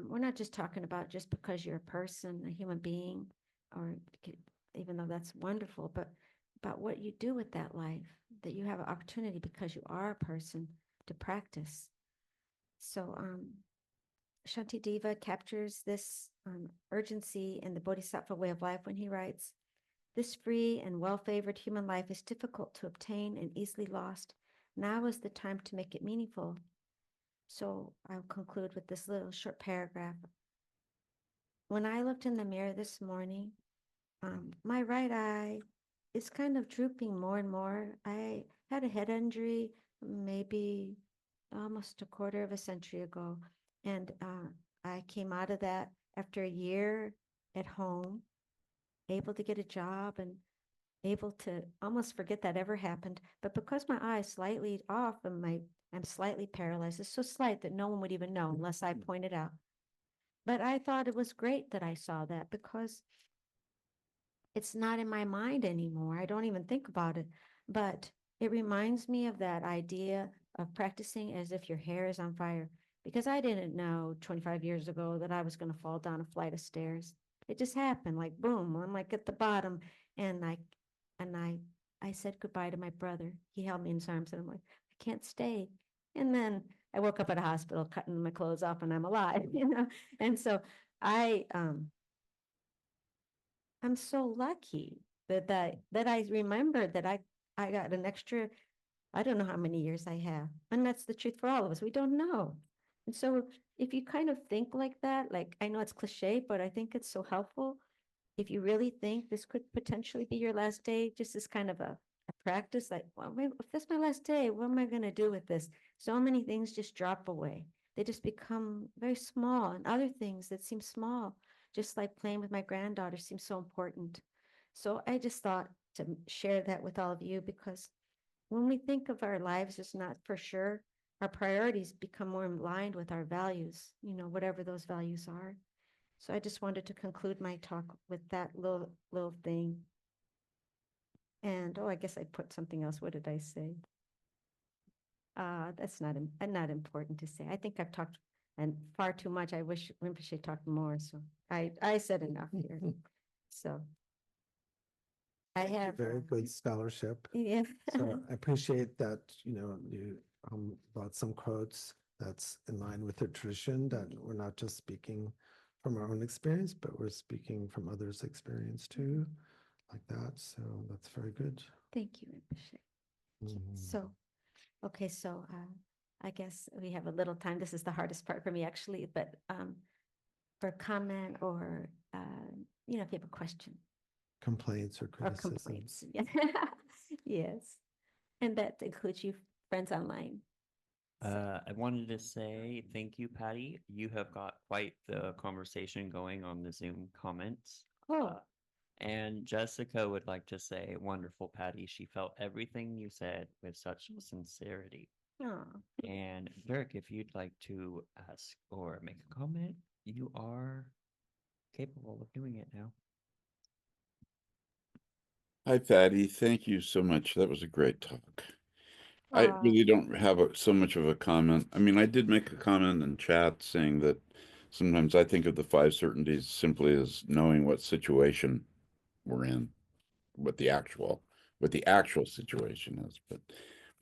[SPEAKER 1] we're not just talking about just because you're a person, a human being, or even though that's wonderful, but about what you do with that life, that you have an opportunity because you are a person to practice. So Shantideva captures this urgency in the Bodhisattva way of life when he writes, "This free and well-favored human life is difficult to obtain and easily lost. Now is the time to make it meaningful." So I'll conclude with this little short paragraph. When I looked in the mirror this morning, my right eye is kind of drooping more and more. I had a head injury maybe almost a quarter of a century ago. And I came out of that after a year at home, able to get a job and able to almost forget that ever happened. But because my eye is slightly off and I'm slightly paralyzed, it's so slight that no one would even know unless I pointed out. But I thought it was great that I saw that because it's not in my mind anymore. I don't even think about it. But it reminds me of that idea of practicing as if your hair is on fire. Because I didn't know 25 years ago that I was going to fall down a flight of stairs. It just happened, like boom, I'm like at the bottom. And I said goodbye to my brother. He held me in his arms and I'm like, I can't stay. And then I woke up at a hospital cutting my clothes off and I'm alive, you know? And so I'm so lucky that I remembered that I got an extra, I don't know how many years I have. And that's the truth for all of us. We don't know. And so if you kind of think like that, like I know it's cliche, but I think it's so helpful. If you really think this could potentially be your last day, just as kind of a practice, like, well, if this is my last day, what am I going to do with this? So many things just drop away. They just become very small, and other things that seem small, just like playing with my granddaughter, seem so important. So I just thought to share that with all of you because when we think of our lives as not for sure, our priorities become more aligned with our values, you know, whatever those values are. So I just wanted to conclude my talk with that little thing. And oh, I guess I put something else. What did I say? That's not important to say. I think I've talked and far too much. I wish Rinpoche talked more. So I said enough here. So I have
[SPEAKER 2] Very good scholarship.
[SPEAKER 1] yeah.
[SPEAKER 2] So I appreciate that, you brought some quotes that's in line with the tradition, that we're not just speaking from our own experience, but we're speaking from others' experience too, like that. So that's very good.
[SPEAKER 1] Thank you, Rinpoche.
[SPEAKER 2] Mhm.
[SPEAKER 1] So, okay, so I guess we have a little time. This is the hardest part for me, actually, but for comment or if you have a question
[SPEAKER 2] Complaints or
[SPEAKER 1] or
[SPEAKER 2] criticisms.
[SPEAKER 1] complaints. Yeah. Yes. And that includes you friends online.
[SPEAKER 3] I wanted to say thank you, Patty. You have got quite the conversation going on the Zoom comments.
[SPEAKER 1] Oh,
[SPEAKER 3] And Jessica would like to say, wonderful, Patty. She felt everything you said with such sincerity.
[SPEAKER 1] oh.
[SPEAKER 3] And Dirk, if you'd like to ask or make a comment, you are capable of doing it now.
[SPEAKER 4] Hi, Patty. Thank you so much. That was a great talk. I
[SPEAKER 1] Aw.
[SPEAKER 4] really don't have so much of a comment. I mean, I did make a comment in chat saying that sometimes I think of the five certainties simply as knowing what situation we're in, what the actual situation is. But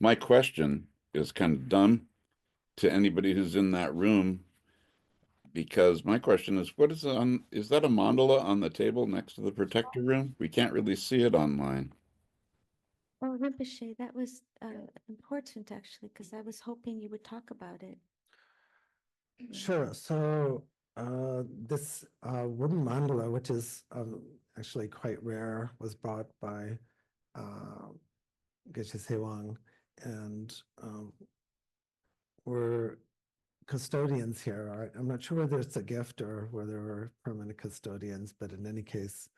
[SPEAKER 4] my question is kind of dumb to anybody who's in that room, because my question is, what is is that a mandala on the table next to the protector room? We can't really see it online.
[SPEAKER 1] Oh, Rinpoche, that was important actually, because I was hoping you would talk about it. Yeah.
[SPEAKER 2] Sure. So this wooden mandala, which is actually quite rare, was brought by Geshe Losang, and we're custodians here. I'm not sure whether it's a gift or whether we're permanent custodians, but in any case,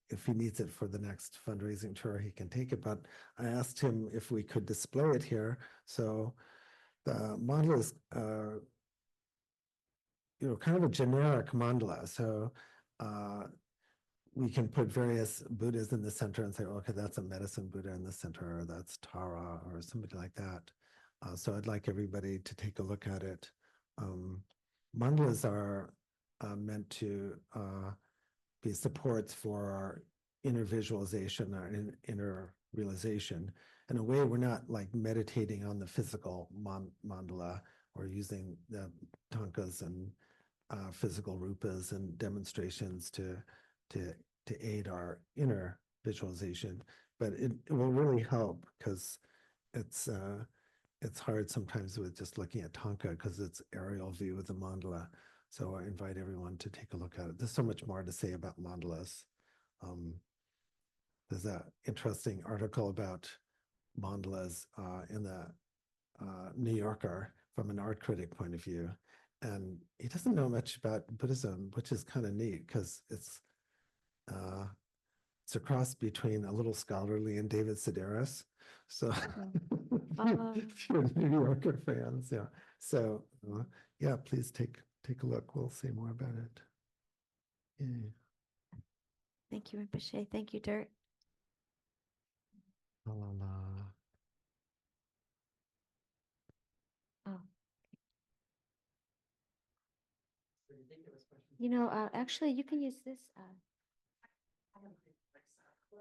[SPEAKER 2] if he needs it for the next fundraising tour, he can take it. But I asked him if we could display it here. So the mandala is kind of a generic mandala. So we can put various Buddhas in the center and say, okay, that's a medicine Buddha in the center, or that's Tara, or somebody like that. So I'd like everybody to take a look at it. Mandalas are meant to be supports for our inner visualization, our inner realization. In a way, we're not like meditating on the physical mandala or using the tankas and physical rupas and demonstrations to aid our inner visualization, but it will really help, because it's hard sometimes with just looking at tanka because it's aerial view of the mandala. So I invite everyone to take a look at it. There's so much more to say about mandalas. There's an interesting article about mandalas in the New Yorker from an art critic point of view. And he doesn't know much about Buddhism, which is kind of neat, because it's a cross between a little scholarly and David Sedaris. So if you're New Yorker fans, yeah. So yeah, please take a look. We'll say more about it. Yeah.
[SPEAKER 1] Thank you, Rinpoche. Thank you, Dirk.
[SPEAKER 2] La, la, la.
[SPEAKER 1] Oh. Actually, you can use this.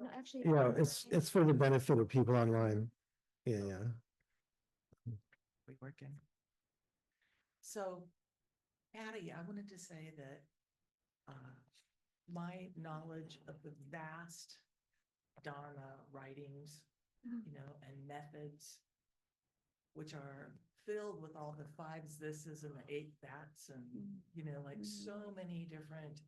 [SPEAKER 1] No, actually,
[SPEAKER 2] Yeah, it's for the benefit of people online. Yeah, yeah.
[SPEAKER 3] We working.
[SPEAKER 5] So, Patty, I wanted to say that my knowledge of the vast Dharma writings, and methods, which are filled with all the fives thises and the eight that's, and so many different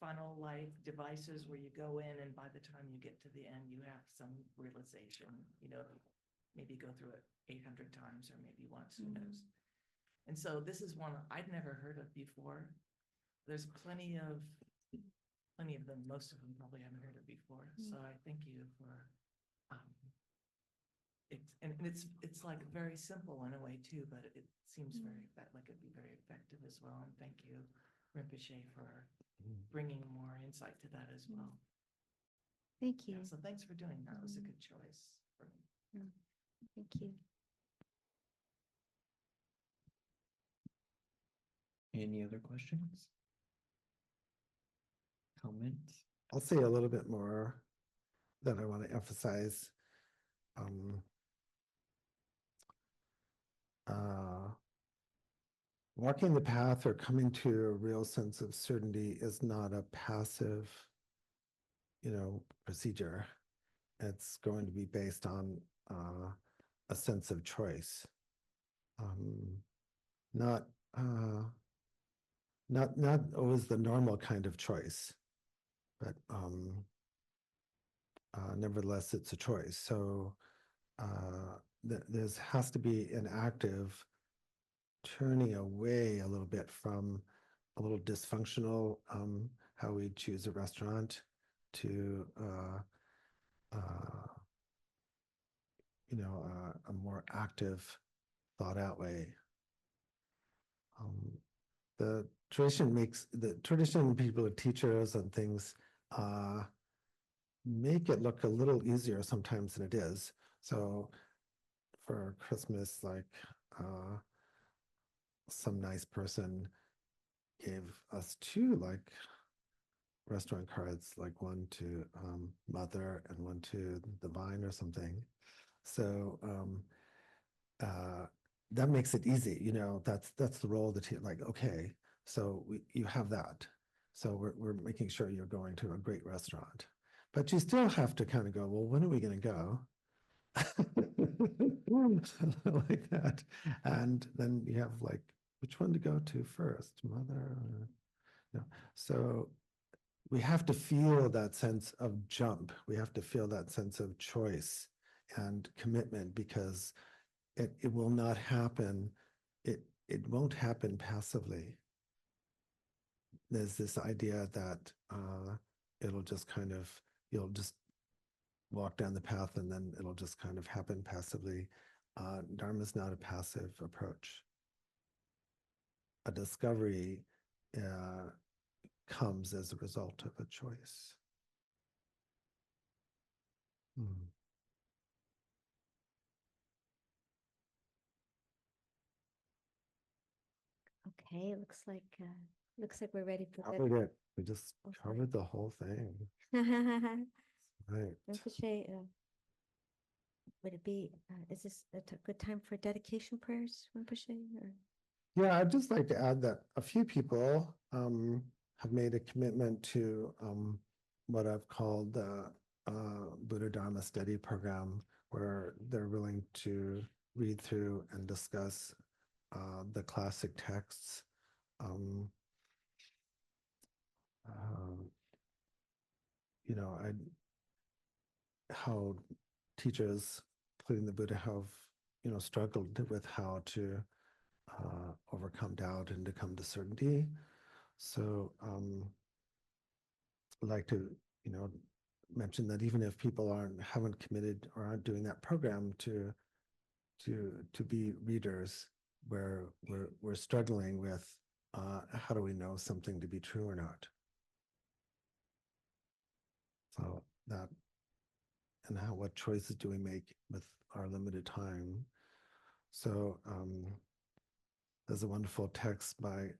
[SPEAKER 5] funnel-like devices where you go in and by the time you get to the end, you have some realization, maybe go through it 800 times or maybe once, who knows. And so this is one I'd never heard of before. There's plenty of them, most of them probably haven't heard of before. So I thank you for it's like very simple in a way too, but it seems like it'd be very effective as well. And thank you, Rinpoche, for bringing more insight to that as well.
[SPEAKER 1] Thank you.
[SPEAKER 5] Yeah, so thanks for doing that. It was a good choice for me.
[SPEAKER 1] Thank you.
[SPEAKER 3] Any other questions? Comments?
[SPEAKER 2] I'll say a little bit more that I want to emphasize. Walking the path or coming to a real sense of certainty is not a passive, procedure. It's going to be based on a sense of choice, not always the normal kind of choice, but nevertheless, it's a choice. So there has to be an active turning away a little bit from a little dysfunctional, how we choose a restaurant, to a more active, thought out way. The tradition people are teachers and things make it look a little easier sometimes than it is. So for Christmas, like some nice person gave us 2 restaurant cards, like one to Mother and one to the Vine or something. So that makes it easy, that's the role that okay, so you have that. So we're making sure you're going to a great restaurant. But you still have to kind of go, well, when are we going to go? Like that. And then you have which one to go to first, Mother? No. So we have to feel that sense of jump. We have to feel that sense of choice and commitment, because it will not happen. It won't happen passively. There's this idea that it'll just you'll just walk down the path and then it'll just kind of happen passively. Dharma is not a passive approach. A discovery comes as a result of a choice.
[SPEAKER 1] Okay, looks like we're ready for
[SPEAKER 2] Covered it. We just covered the whole thing.
[SPEAKER 1] that.
[SPEAKER 2] Right.
[SPEAKER 1] Rinpoche, would it be, is this a good time for dedication prayers, Rinpoche? Or?
[SPEAKER 2] Yeah, I'd just like to add that a few people have made a commitment to what I've called the Buddha Dharma Study Program, where they're willing to read through and discuss the classic texts. How teachers, including the Buddha, have struggled with how to overcome doubt and to come to certainty. So I'd like to mention that even if people haven't committed or aren't doing that program to be readers, where we're struggling with how do we know something to be true or not. So that, and what choices do we make with our limited time. So there's a wonderful text by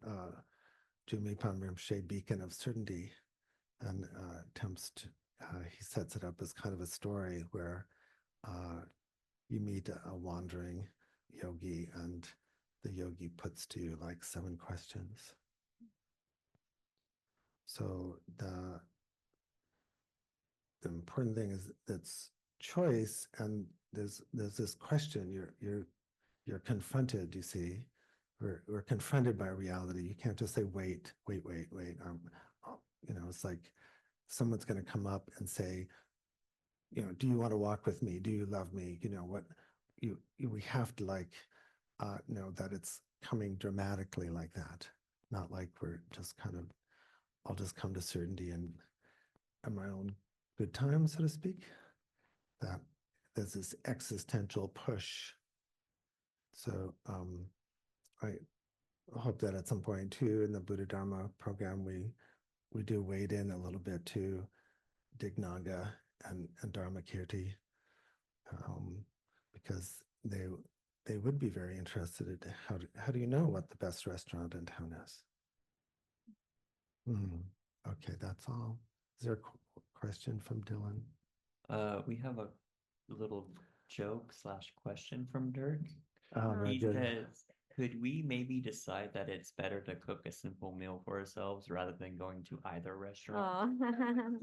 [SPEAKER 2] Jamyang Rinpoche, Beacon of Certainty, and he sets it up as kind of a story where you meet a wandering yogi, and the yogi puts to you 7 questions. So the important thing is that's choice, and there's this question. You're confronted. You see, we're confronted by reality. You can't just say wait. It's like someone's going to come up and say, do you want to walk with me? Do you love me? We have to know that it's coming dramatically like that, not like we're just I'll just come to certainty and at my own good time, so to speak. there's this existential push. So I hope that at some point too in the Buddha Dharma program we do wade in a little bit to Dignaga and Dharma Kirti, because they would be very interested in how do you know what the best restaurant in town is? Okay, that's all. Is there a question from Dylan?
[SPEAKER 3] We have a little joke / question from Dirk.
[SPEAKER 2] Very
[SPEAKER 3] He
[SPEAKER 2] good.
[SPEAKER 3] says, could we maybe decide that it's better to cook a simple meal for ourselves rather than going to either restaurant?
[SPEAKER 1] Oh.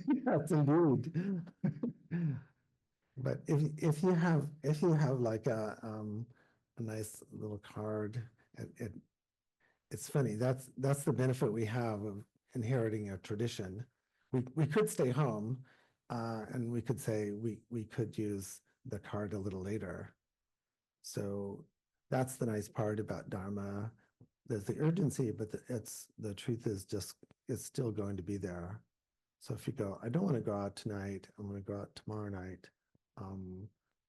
[SPEAKER 2] Yes, indeed. But if you have like a nice little card, it's funny. That's the benefit we have of inheriting a tradition. We could stay home, and we could say we could use the card a little later. So that's the nice part about Dharma. There's the urgency, but the truth is just it's still going to be there. So if you go, I don't want to go out tonight, I'm going to go out tomorrow night,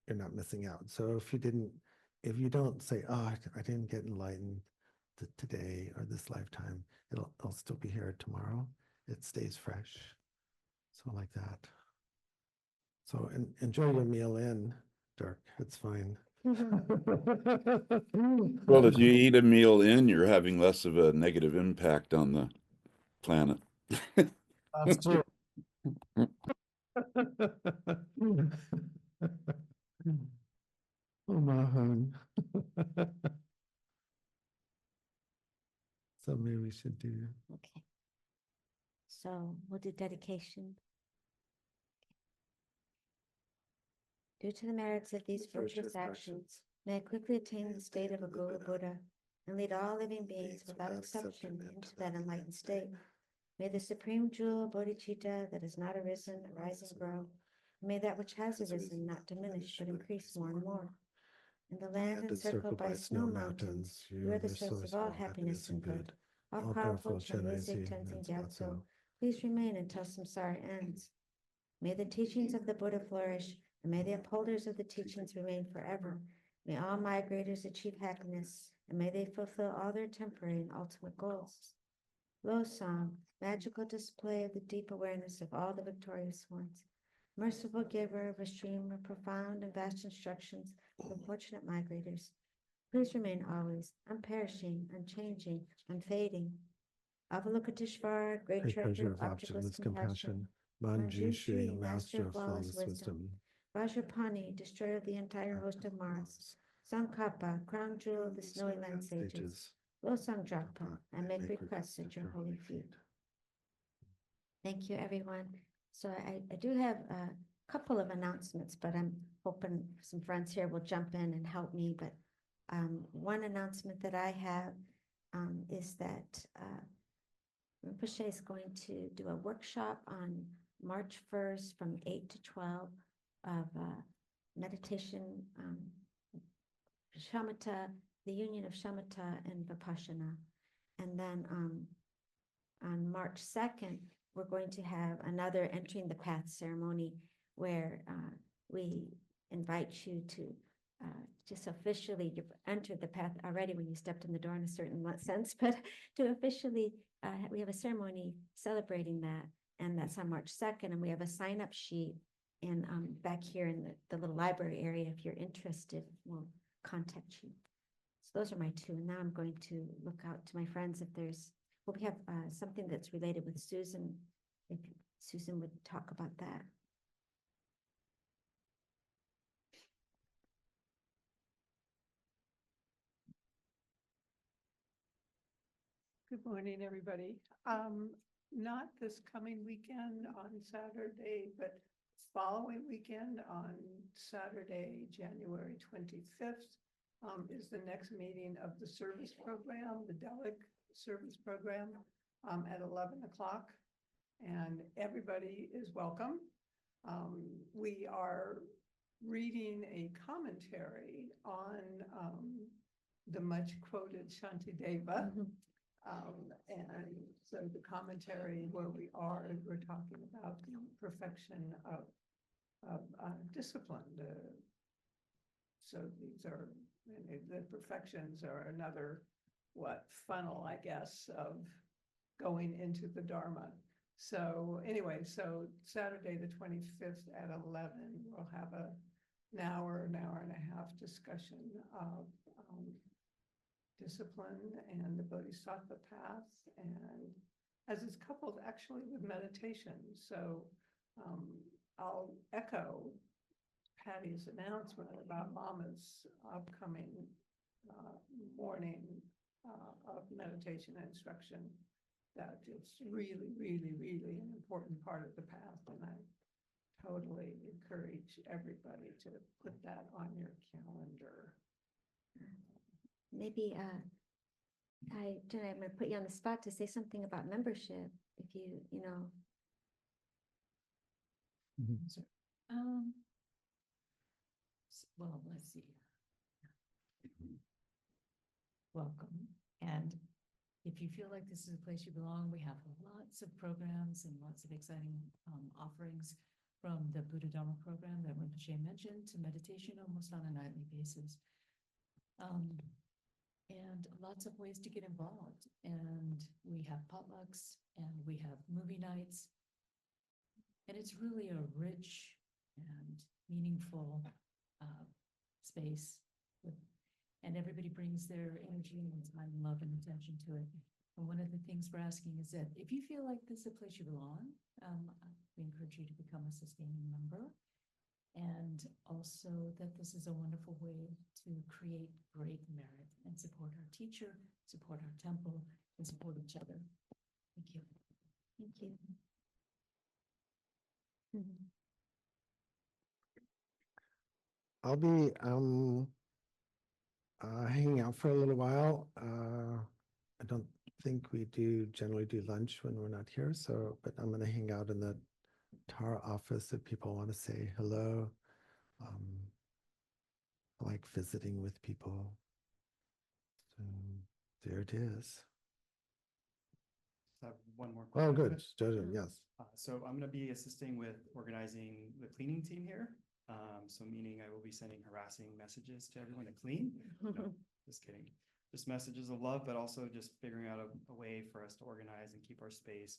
[SPEAKER 2] you're not missing out. So if you don't say, oh, I didn't get enlightened today or this lifetime, it'll still be here tomorrow. It stays fresh. So like that. So enjoy your meal in, Dirk. It's fine.
[SPEAKER 4] Well, if you eat a meal in, you're having less of a negative impact on the planet.
[SPEAKER 2] That's true. Oh, Mahan. So maybe we should do.
[SPEAKER 1] Okay. So we'll do dedication. Due to the merits of these virtuous actions, may I quickly attain the state of a Guru Buddha and lead all living beings without exception into that enlightened state. May the supreme jewel bodhicitta that has not arisen arise and grow. May that which has arisen not diminish but increase more and more. In the land encircled by snow mountains, you are the source of all happiness and good. All powerful Geshe Tenzin Gyatso, please remain until samsara ends. May the teachings of the Buddha flourish, and may the upholders of the teachings remain forever. May all migrators achieve happiness, and may they fulfill all their temporary and ultimate goals. Losang, magical display of the deep awareness of all the victorious ones. Merciful giver of a stream of profound and vast instructions for fortunate migrators. Please remain always unperishing, unchanging, unfading. Avalokiteshvara, great treasure of objectless compassion.
[SPEAKER 2] Manjushri, master of flawless wisdom.
[SPEAKER 1] Vajrapani, destroyer of the entire host of Mars. Sankapa, crown jewel of the snowy land sages. Losang Drakpa, I make requests at your holy feet. Thank you, everyone. So I do have a couple of announcements, but I'm hoping some friends here will jump in and help me. But one announcement that I have is that Rinpoche is going to do a workshop on March 1st from 8 to 12 of meditation, shamatha, the union of shamatha and vipassana. And then on March 2nd, we're going to have another entering the path ceremony where we invite you to just officially, you've entered the path already when you stepped in the door in a certain sense, but to officially, we have a ceremony celebrating that, and that's on March 2nd, and we have a sign-up sheet in back here in the little library area. If you're interested, we'll contact you. So those are my two, and now I'm going to look out to my friends if there's, well, we have something that's related with Susan, if Susan would talk about that.
[SPEAKER 6] Good morning, everybody. Not this coming weekend on Saturday, but following weekend on Saturday, January 25th, is the next meeting of the service program, the Dalek service program, at 11 o'clock. And everybody is welcome. We are reading a commentary on the much quoted Shantideva. And so the commentary where we are, we're talking about the perfection of discipline. So these are, the perfections are another, funnel, I guess, of going into the Dharma. So anyway, so Saturday, the 25th at 11, we'll have an hour and a half discussion of discipline and the Bodhisattva path, and as it's coupled actually with meditation. So I'll echo Patty's announcement about Lama's upcoming morning of meditation and instruction, that it's really, really, really an important part of the path. And I totally encourage everybody to put that on your calendar.
[SPEAKER 1] Maybe, Jenna, I'm gonna put you on the spot to say something about membership, if you know.
[SPEAKER 7] Well, let's see. Welcome. And if you feel like this is a place you belong, we have lots of programs and lots of exciting offerings, from the Buddha Dharma program that Rinpoche mentioned to meditation almost on a nightly basis. And lots of ways to get involved. And we have potlucks and we have movie nights. And it's really a rich and meaningful space and everybody brings their energy and time, love, and attention to it. And one of the things we're asking is that if you feel like this is a place you belong, we encourage you to become a sustaining member. And also that this is a wonderful way to create great merit and support our teacher, support our temple, and support each other. Thank you.
[SPEAKER 1] Thank you.
[SPEAKER 2] I'll be hanging out for a little while. I don't think we generally do lunch when we're not here, so, but I'm going to hang out in the TAR office if people want to say hello. I like visiting with people. So there it is.
[SPEAKER 8] I have one more
[SPEAKER 2] Oh,
[SPEAKER 8] question.
[SPEAKER 2] good. Jojo, yes.
[SPEAKER 8] So I'm going to be assisting with organizing the cleaning team here. So meaning I will be sending harassing messages to everyone to clean. No, just kidding. Just messages of love, but also just figuring out a way for us to organize and keep our space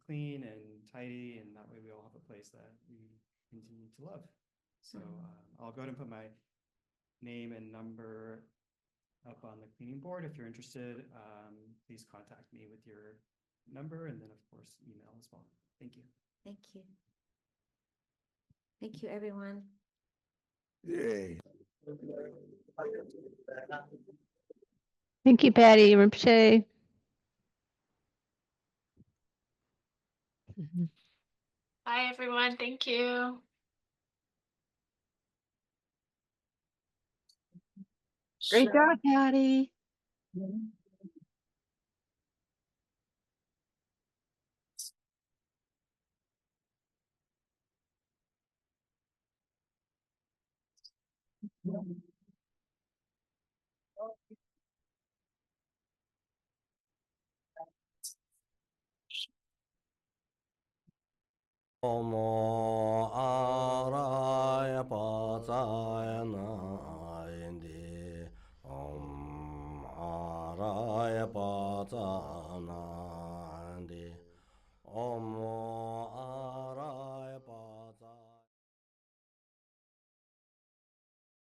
[SPEAKER 8] clean and tidy. And that way we all have a place that we continue to love. So I'll go ahead and put my name and number up on the cleaning board. If you're interested, please contact me with your number, and then of course email as well. Thank you.
[SPEAKER 1] Thank you. Thank you, everyone.
[SPEAKER 2] Yay.
[SPEAKER 9] Thank you, Patty. Rinpoche.
[SPEAKER 10] Bye, everyone. Thank you.
[SPEAKER 9] Great job, Patty.
[SPEAKER 11] Omo araya pazayana indi Om araya pazana